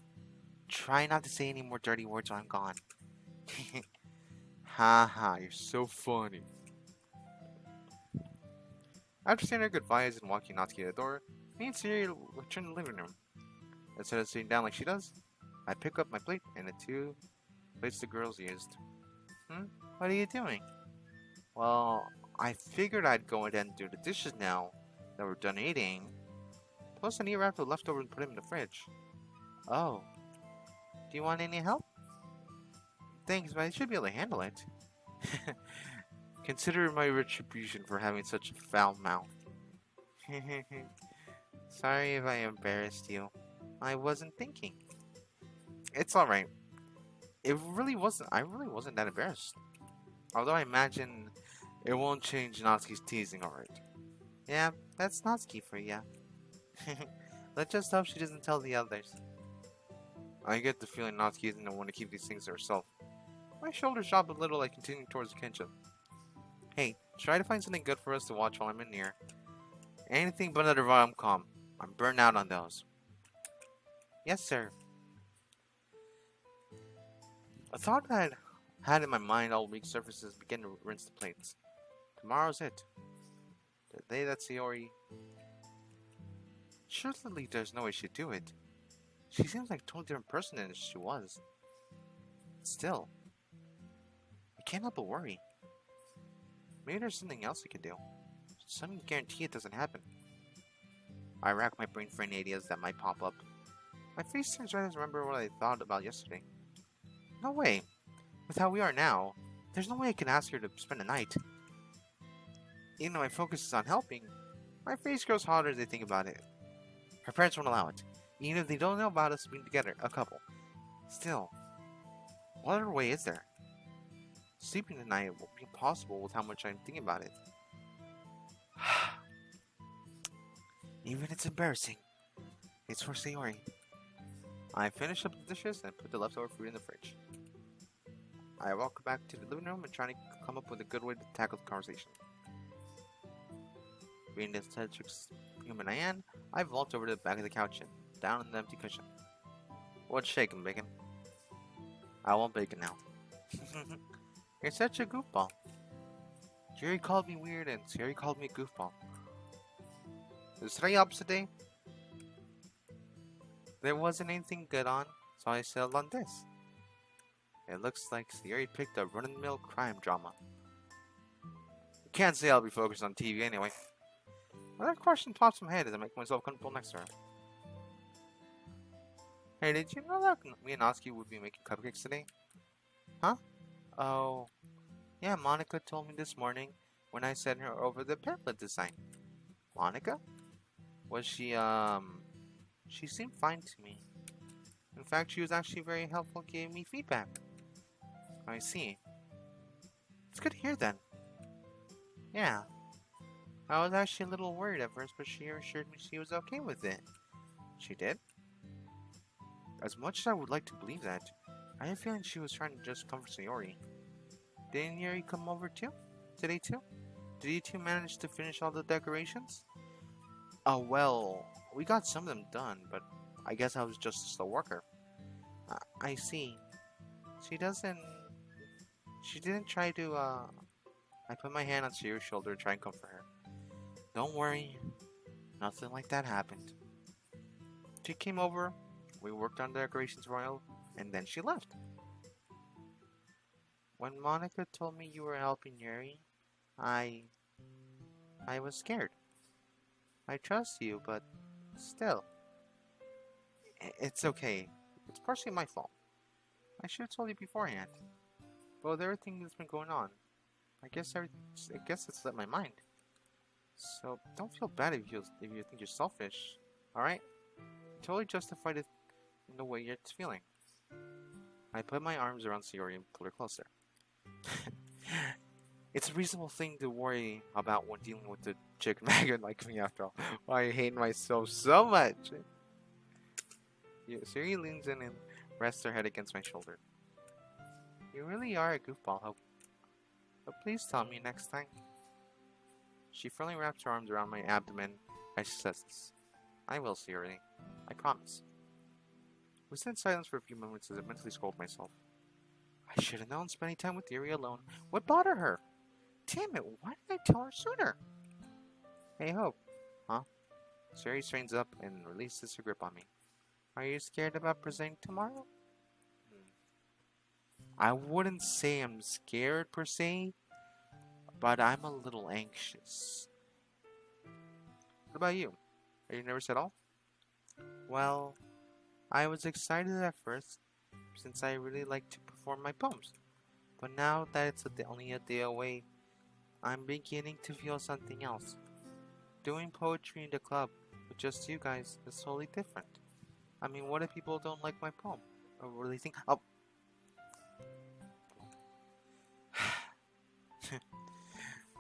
try not to say any more dirty words while I'm gone. Haha, you're so funny. After saying our goodbyes and walking Natsuki to the door, me and Siri return to the living room. Instead of sitting down like she does, I pick up my plate and the two plates the girls used. What are you doing? Well, I figured I'd go ahead and do the dishes now that we're done eating. Plus, I need to wrap the leftovers and put them in the fridge. Oh. Do you want any help? Thanks, but I should be able to handle it. Consider my retribution for having such a foul mouth. Sorry if I embarrassed you. I wasn't thinking. It's alright. I really wasn't that embarrassed. Although I imagine it won't change Natsuki's teasing, alright. Yeah, that's Natsuki for ya. Let's just hope she doesn't tell the others. I get the feeling Natsuki isn't the one to keep these things to herself. My shoulders drop a little, I continue towards the kitchen. Hey, try to find something good for us to watch while I'm in here. Anything but another rom-com. I'm burnt out on those. Yes, sir. A thought that I had in my mind all week surfaces begin to rinse the plates. Tomorrow's it. The day that Sayori... Surely there's no way she'd do it. She seems like a totally different person than she was. Still, I can't help but worry. Maybe there's something else we could do. Some guarantee it doesn't happen. I rack my brain for any ideas that might pop up. My face turns red as I remember what I thought about yesterday. No way. With how we are now, there's no way I can ask her to spend the night. Even though my focus is on helping, my face grows hotter as I think about it. Her parents won't allow it, even if they don't know about us being together, a couple. Still, what other way is there? Sleeping tonight will be impossible with how much I'm thinking about it. Even it's embarrassing. It's for Sayori. I finish up the dishes and put the leftover food in the fridge. I walk back to the living room and try to come up with a good way to tackle the conversation. Being the eccentric human I am, I vault over to the back of the couch and down on the empty cushion. What's shaking, Bacon? I want bacon now. You're such a goofball. Jerry called me weird and Siri called me a goofball. Is today opposite day? There wasn't anything good on, so I settled on this. It looks like Siri picked a run-of-the-mill crime drama. You can't say I'll be focused on TV anyway. Another question pops in my head as I make myself comfortable next to her. Hey, did you know that me and Natsuki would be making cupcakes today? Huh? Oh, yeah, Monica told me this morning when I sent her over the pamphlet design. Monica? Was she seemed fine to me. In fact, she was actually very helpful giving me feedback. I see. It's good to hear then. Yeah. I was actually a little worried at first, but she assured me she was okay with it. She did? As much as I would like to believe that, I have a feeling she was trying to just comfort Sayori. Didn't Yuri come over too? Today too? Did you two manage to finish all the decorations? Oh well, we got some of them done, but I guess I was just a slow worker. I see. She didn't try to, I put my hand on Sayori's shoulder to try and comfort her. Don't worry, nothing like that happened. She came over, we worked on the decorations royal, and then she left. When Monica told me you were helping Yuri, I was scared. I trust you, but still. It's okay. It's partially my fault. I should have told you beforehand. But with everything that's been going on, I guess it's slipped my mind. So don't feel bad if you think you're selfish. Alright? Totally justified it in the way you're feeling. I put my arms around Sayori and pulled her closer. It's a reasonable thing to worry about when dealing with a chicken maggot like me after all. Why I hate myself so much. Sayori leans in and rests her head against my shoulder. You really are a goofball, but please tell me next time. She firmly wraps her arms around my abdomen as she says this. I will, Sayori. I promise. We sit in silence for a few moments as I mentally scold myself. I should have known spending time with Yuri alone would bother her. Damn it, why did I tell her sooner? Hey, Hope. Huh? Sayori straightens up and releases her grip on me. Are you scared about presenting tomorrow? I wouldn't say I'm scared per se, but I'm a little anxious. What about you? Are you nervous at all? Well, I was excited at first, since I really like to perform my poems. But now that it's only a day away, I'm beginning to feel something else. Doing poetry in the club with just you guys is totally different. I mean, what if people don't like my poem? Or really think, oh.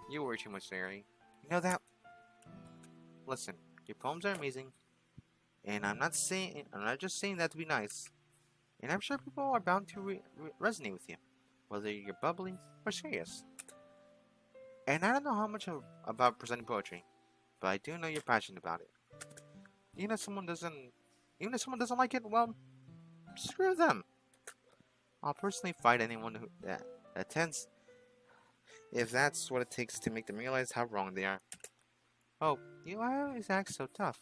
You worry too much, Larry. You know that? Listen, your poems are amazing, and I'm not just saying that to be nice. And I'm sure people are bound to resonate with you, whether you're bubbly or serious. And I don't know how much about presenting poetry, but I do know you're passionate about it. Even if someone doesn't like it, well, screw them. I'll personally fight anyone who attends, if that's what it takes to make them realize how wrong they are. Oh, you always act so tough.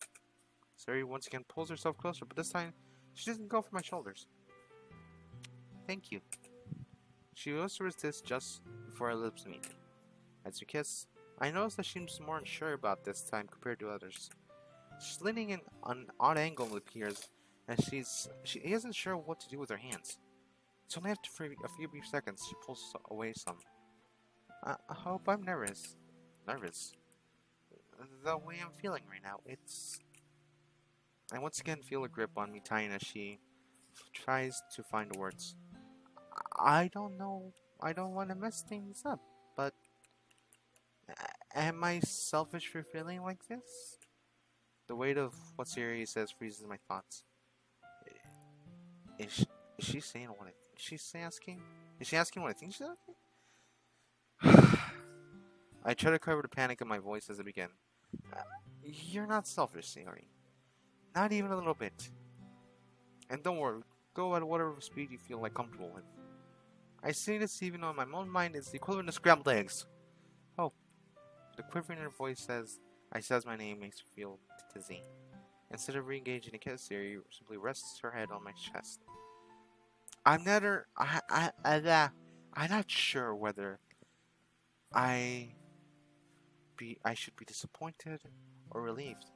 Sari once again pulls herself closer, but this time she doesn't go for my shoulders. Thank you. She whispers this just before our lips meet. As we kiss, I notice that she seems more unsure about this time compared to others. She's leaning in an odd angle, it appears, and she isn't sure what to do with her hands. It's only after a few brief seconds she pulls away some. I hope I'm nervous. Nervous? The way I'm feeling right now, it's... I once again feel a grip on me tying as she tries to find the words. I don't know. I don't want to mess things up, but... Am I selfish for feeling like this? The weight of what Siri says freezes my thoughts. Is she saying what she's asking? Is she asking what I think she's asking? I try to cover the panic in my voice as I begin. You're not selfish, Sayori. Not even a little bit. And don't worry, go at whatever speed you feel like comfortable with. I say this even though in my own mind it's the equivalent of scrambled eggs. Oh, the quivering in her voice says my name makes her feel dizzy. Instead of re-engaging the kiss, Sayori simply rests her head on my chest. I'm not sure whether I should be disappointed or relieved.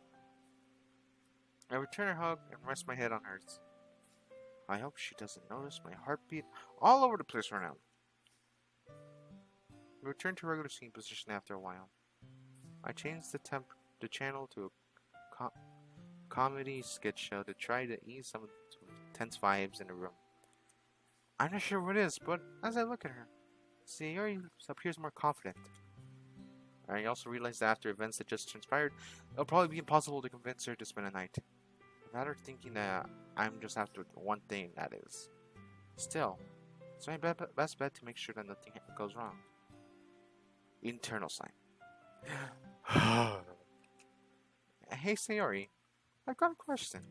I return her hug and rest my head on hers. I hope she doesn't notice my heartbeat all over the place right now. We return to regular scene position after a while. I change the channel to a comedy sketch show to try to ease some of the tense vibes in the room. I'm not sure what it is, but as I look at her, Sayori appears more confident. I also realize that after events that just transpired, it'll probably be impossible to convince her to spend a night. Without her thinking that I'm just after one thing, that is. Still, it's my best bet to make sure that nothing goes wrong. Internal sign. Hey Sayori, I've got a question.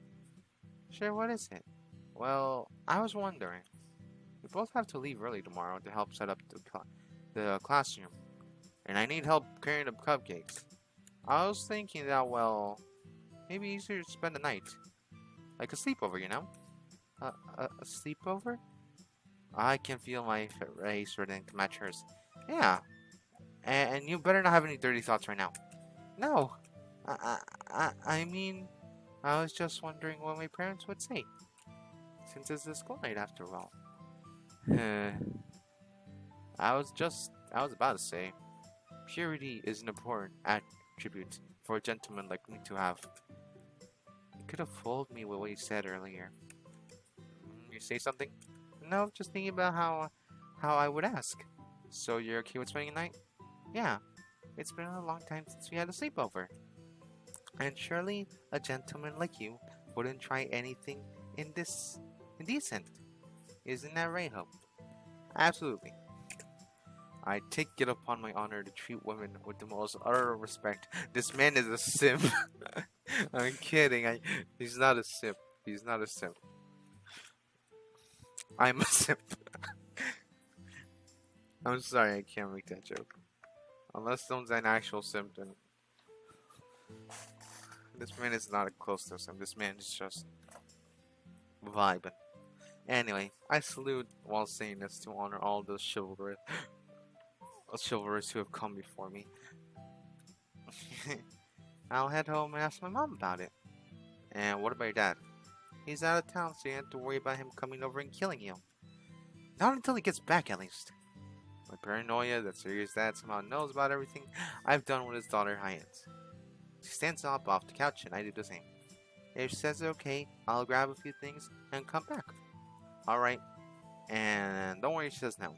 Sure, what is it? Well, I was wondering. We both have to leave early tomorrow to help set up the classroom. And I need help carrying the cupcakes. I was thinking that, well, maybe easier to spend the night. Like a sleepover, you know? A sleepover? I can feel my face starting to match hers. Yeah. And you better not have any dirty thoughts right now. No. I mean, I was just wondering what my parents would say. Since it's a school night after all. I was about to say, purity is an important attribute for a gentleman like me to have. You could have fooled me with what you said earlier. You say something? No, just thinking about how I would ask. So you're okay with spending a night? Yeah. It's been a long time since we had a sleepover. And surely a gentleman like you wouldn't try anything indecent. Isn't that right, Hope? Absolutely. I take it upon my honor to treat women with the most utter respect. This man is a simp. I'm kidding. He's not a simp. He's not a simp. I'm a simp. I'm sorry, I can't make that joke. Unless someone's an actual simp, then this man is not close to a simp. This man is just vibing. Anyway, I salute while saying this to honor all those chivalrous who have come before me. I'll head home and ask my mom about it. And what about your dad? He's out of town, so you have to worry about him coming over and killing you. Not until he gets back, at least. My paranoia that Sirius' dad somehow knows about everything I've done with his daughter Hyans. She stands up off the couch and I do the same. If she says okay, I'll grab a few things and come back. Alright. And don't worry if she says no.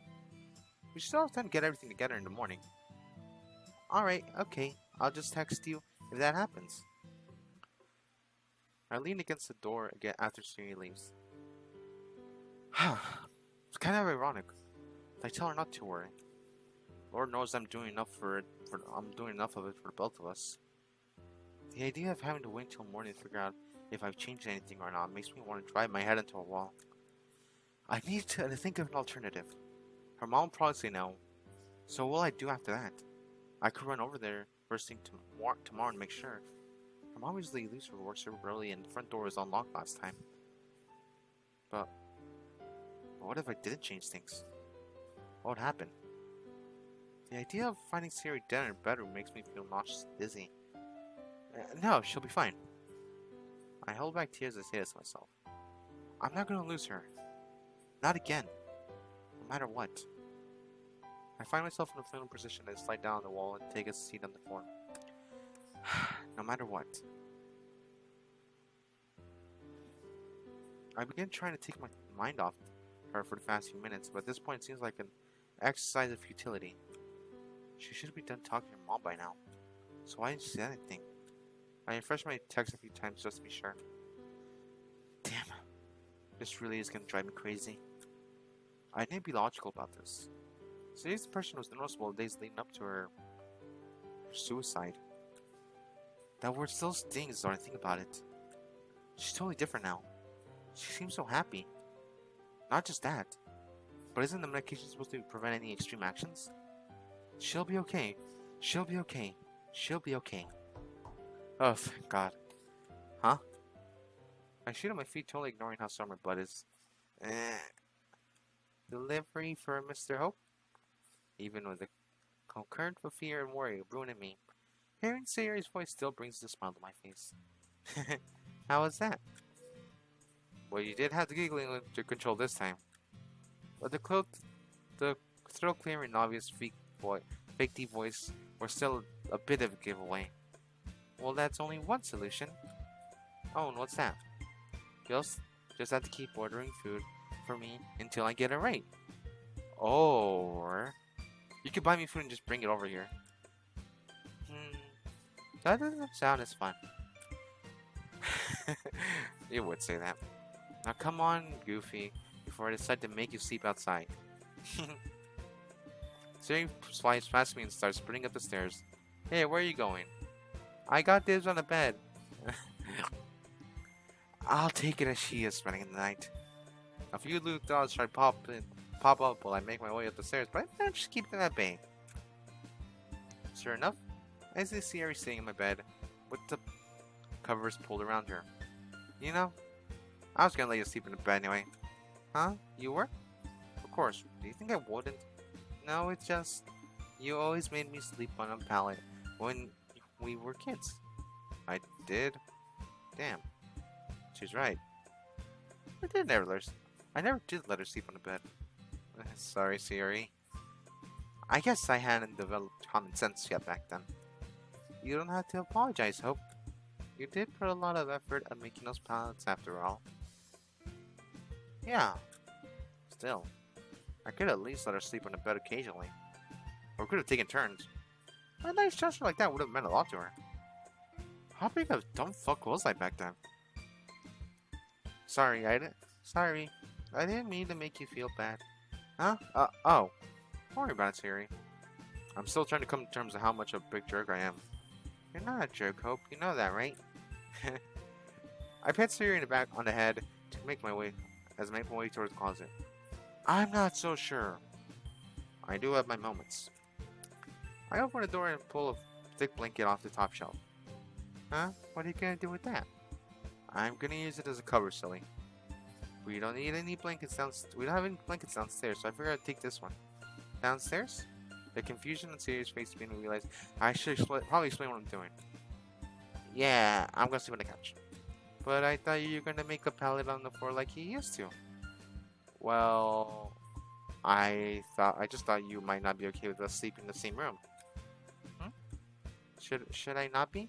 We still have time to get everything together in the morning. Alright, okay. I'll just text you if that happens. I lean against the door again after Siri leaves. It's kind of ironic. I tell her not to worry. Lord knows I'm doing enough of it for the both of us. The idea of having to wait till morning to figure out if I've changed anything or not makes me want to drive my head into a wall. I need to think of an alternative. Her mom will probably say no. So what will I do after that? I could run over there first thing tomorrow and make sure. Her mom usually leaves for work super early and the front door was unlocked last time. But what if I didn't change things? What would happen? The idea of finding Siri dead in her bedroom makes me feel nauseous and dizzy. No, she'll be fine. I hold back tears as I say this to myself. I'm not gonna lose her. Not again. No matter what. I find myself in a fetal position and slide down on the wall and take a seat on the floor. No matter what. I begin trying to take my mind off her for the past few minutes, but at this point it seems like an exercise of futility. She should be done talking to her mom by now. So why didn't she say anything? I refresh my text a few times just to be sure. Damn. This really is gonna drive me crazy. I need to be logical about this. Siri's depression was noticeable the days leading up to her suicide. That word still stings when I think about it. She's totally different now. She seems so happy. Not just that, but isn't the medication supposed to prevent any extreme actions? She'll be okay. She'll be okay. She'll be okay. Oh, thank God. Huh? I shoot on my feet, totally ignoring how sore my butt is. Delivery for Mr. Hope? Even with the concurrent of fear and worry ruining me, hearing Sayori's voice still brings a smile to my face. How was that? Well, you did have the giggling under control this time. But the throat clearing and obvious fake deep voice were still a bit of a giveaway. Well, that's only one solution. Oh, and what's that? Just have to keep ordering food for me until I get it right. Or you could buy me food and just bring it over here. That doesn't sound as fun. You would say that. Now come on, Goofy, before I decide to make you sleep outside. Siri flies past me and starts sprinting up the stairs. Hey, where are you going? I got dibs on the bed. I'll take it as she is spending the night. A few little dogs try to pop up while I make my way up the stairs, but I managed to keep them at bay. Sure enough, I see Siri sitting in my bed with the covers pulled around her. You know, I was gonna let you sleep in the bed anyway. Huh? You were? Of course. Do you think I wouldn't? No, it's just you always made me sleep on a pallet when we were kids. I did? Damn. She's right. I never did let her sleep on the bed. Sorry, Siri. I guess I hadn't developed common sense yet back then. You don't have to apologize, Hope. You did put a lot of effort at making those pallets after all. Yeah. Still, I could at least let her sleep on the bed occasionally. Or could have taken turns. A nice gesture like that would have meant a lot to her. How big of a dumb fuck was I back then? Sorry, I didn't mean to make you feel bad. Huh? Oh. Don't worry about it, Siri. I'm still trying to come to terms with how much of a big jerk I am. You're not a jerk, Hope. You know that, right? I pat Siri in the back on the head to make my way towards the closet. I'm not so sure. I do have my moments. I open the door and pull a thick blanket off the top shelf. Huh? What are you gonna do with that? I'm gonna use it as a cover, silly. We don't need any blankets downstairs. We don't have any blankets downstairs, so I figured I'd take this one. Downstairs? The confusion on Siri's face made me realize I should probably explain what I'm doing. Yeah, I'm gonna sleep on the couch. But I thought you were gonna make a pallet on the floor like you used to. Well, I just thought you might not be okay with us sleeping in the same room. Should I not be?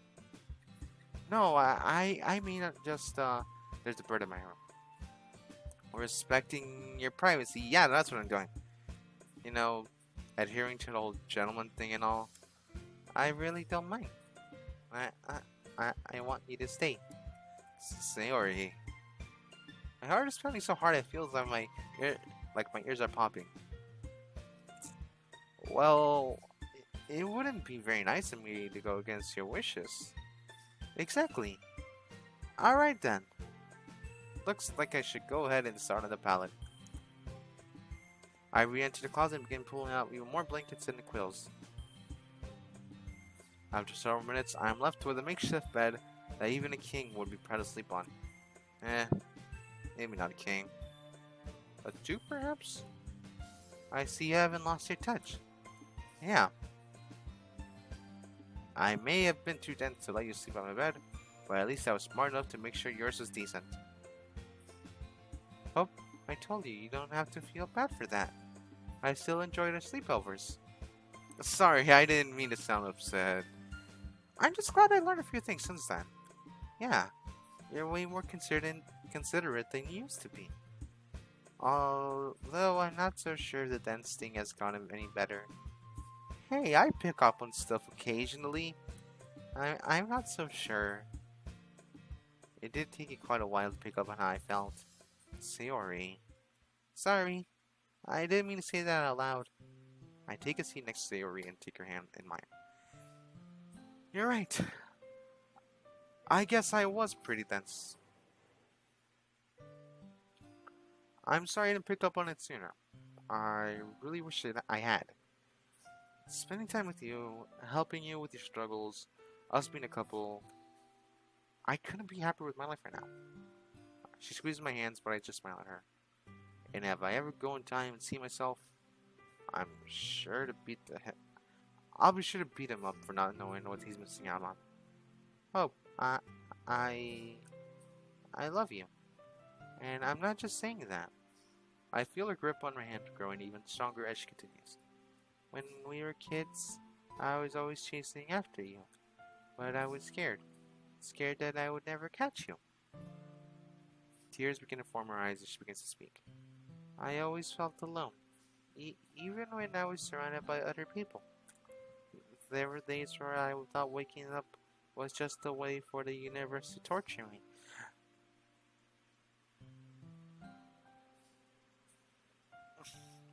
No, I mean just there's a bird in my room. Respecting your privacy. Yeah, that's what I'm doing. You know, adhering to the whole gentleman thing and all. I really don't mind. I want you to stay. Sayori. My heart is pounding so hard it feels like my ears are popping. Well, it wouldn't be very nice of me to go against your wishes. Exactly. Alright then. Looks like I should go ahead and start on the pallet. I re-enter the closet and begin pulling out even more blankets and the quills. After several minutes, I am left with a makeshift bed that even a king would be proud to sleep on. Maybe not a king. A duke, perhaps? I see you haven't lost your touch. Yeah. I may have been too dense to let you sleep on my bed, but at least I was smart enough to make sure yours was decent. Oh, I told you, you don't have to feel bad for that. I still enjoy the sleepovers. Sorry, I didn't mean to sound upset. I'm just glad I learned a few things since then. Yeah, you're way more considerate than you used to be. Although I'm not so sure the dance thing has gotten any better. Hey, I pick up on stuff occasionally. I'm not so sure. It did take you quite a while to pick up on how I felt. Sayori. Sorry, I didn't mean to say that out loud. I take a seat next to Sayori and take her hand in mine. You're right. I guess I was pretty dense. I'm sorry I didn't pick up on it sooner. I really wish that I had. Spending time with you, helping you with your struggles, us being a couple, I couldn't be happier with my life right now. She squeezes my hands, but I just smile at her. And if I ever go in time and see myself, I'm sure to beat the head. I'll be sure to beat him up for not knowing what he's missing out on. Oh, I love you. And I'm not just saying that. I feel her grip on my hand growing even stronger as she continues. When we were kids, I was always chasing after you. But I was scared. Scared that I would never catch you. Tears begin to form her eyes as she begins to speak. I always felt alone. Even when I was surrounded by other people. There were days where I thought waking up was just a way for the universe to torture me.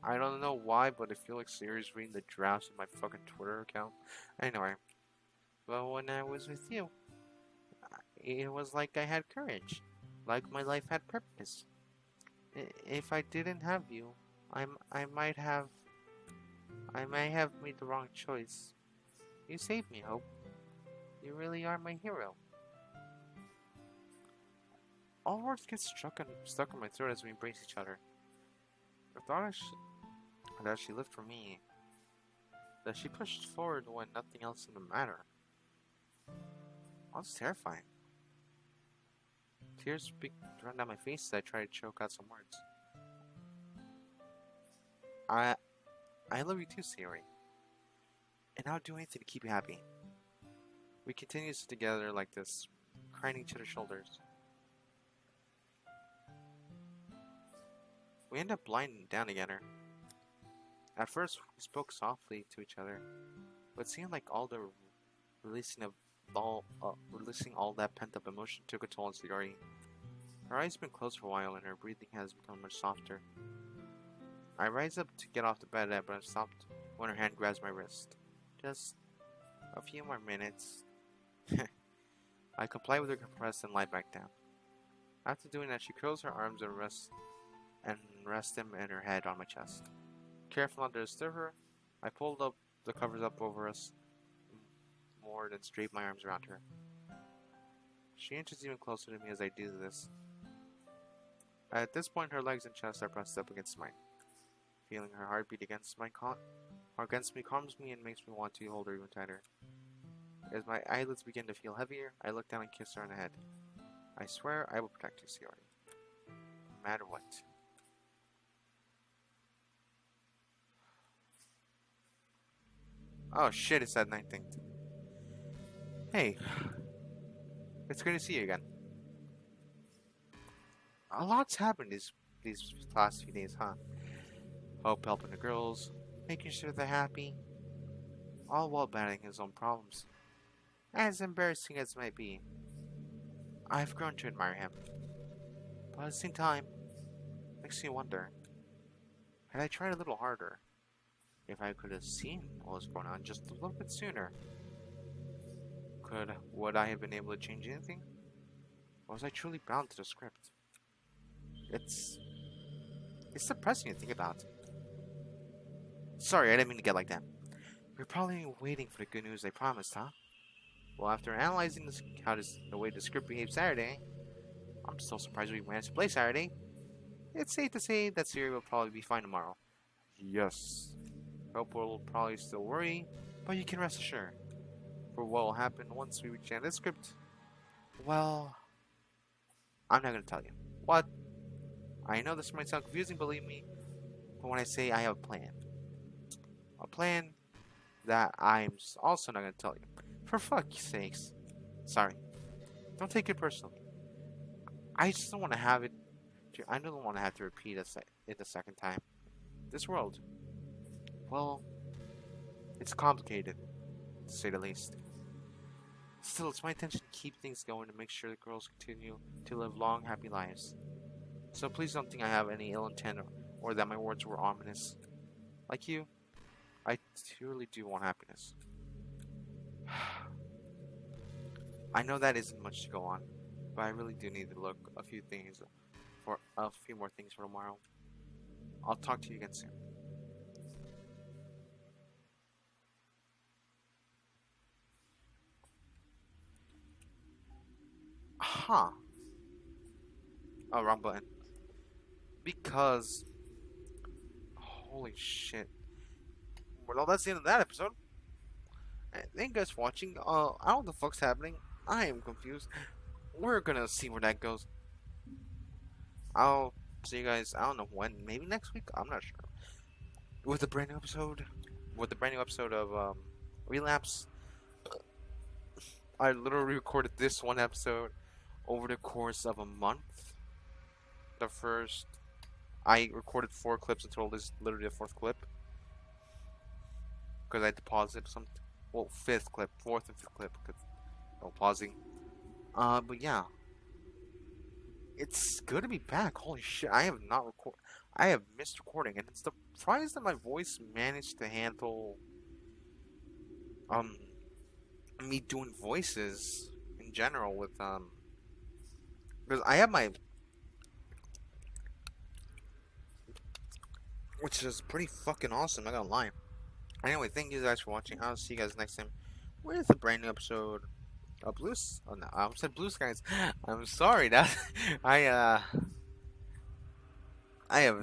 I don't know why, but I feel like Siri's reading the drafts of my fucking Twitter account. Anyway, but when I was with you, it was like I had courage. Like my life had purpose. If I didn't have you, I might have made the wrong choice. You saved me, Hope. You really are my hero. All words get stuck in my throat as we embrace each other. The thought that she lived for me, that she pushed forward when nothing else seemed to matter, was terrifying. Tears run down my face as I try to choke out some words. I love you too, Sayori. And I'll do anything to keep you happy. We continue to sit together like this, crying each other's shoulders. We end up lying down together. At first, we spoke softly to each other, but it seemed like all the releasing all that pent-up emotion took a toll on Sayori. Her eyes have been closed for a while, and her breathing has become much softer. I rise up to get off the bed, but I'm stopped when her hand grabs my wrist. Just a few more minutes. I comply with her request and lie back down. After doing that, she curls her arms and rests them and her head on my chest. Careful not to disturb her, I pulled up the covers up over us more than drape my arms around her. She inches even closer to me as I do this. At this point, her legs and chest are pressed up against mine. Feeling her heartbeat against me calms me and makes me want to hold her even tighter. As my eyelids begin to feel heavier, I look down and kiss her on the head. I swear I will protect you, Sayori. No matter what. Oh shit, it's that night thing. Hey. It's good to see you again. A lot's happened these last few days, huh? Hope helping the girls, making sure they're happy, all while battling his own problems. As embarrassing as it might be, I've grown to admire him. But at the same time, it makes me wonder, had I tried a little harder, if I could have seen what was going on just a little bit sooner, would I have been able to change anything? Or was I truly bound to the script? It's depressing to think about. Sorry, I didn't mean to get like that. You're probably waiting for the good news I promised, huh? Well, after analyzing the way the script behaved Saturday, I'm still surprised we managed to play Saturday. It's safe to say that Siri will probably be fine tomorrow. Yes. Hope will probably still worry, but you can rest assured. For what will happen once we reach the end of the script, well, I'm not gonna tell you. What? I know this might sound confusing, believe me, but when I say I have a plan that I'm also not gonna tell you. For fuck's sakes. Sorry. Don't take it personally. I just don't want to have it. I don't want to have to repeat it a second time. This world, well, it's complicated, to say the least. Still, it's my intention to keep things going to make sure the girls continue to live long, happy lives. So please don't think I have any ill intent or that my words were ominous. Like you, I truly do want happiness. I know that isn't much to go on, but I really do need to look a few more things for tomorrow. I'll talk to you again soon. Huh. Oh, wrong button. Because, holy shit. Well, that's the end of that episode. Thank you guys for watching. I don't know what the fuck's happening. I am confused. We're gonna see where that goes. I'll see you guys, I don't know when, maybe next week? I'm not sure. With a brand new episode. Of Relapse. I literally recorded this one episode over the course of a month. I recorded 4 clips until this is literally the 4th clip. Because I had to pause it 4th and 5th clip. Pausing. But yeah. It's good to be back. Holy shit, I have missed recording, and it's surprised that my voice managed to handle me doing voices in general with because I have which is pretty fucking awesome, not gonna lie. Anyway, thank you guys for watching. I'll see you guys next time with a brand new episode of I said Blue Skies. I'm sorry, that I have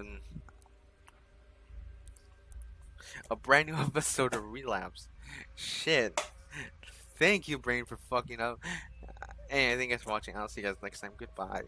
a brand new episode of Relapse. Shit. Thank you, brain, for fucking up. And thank you guys for watching. I'll see you guys next time. Goodbye.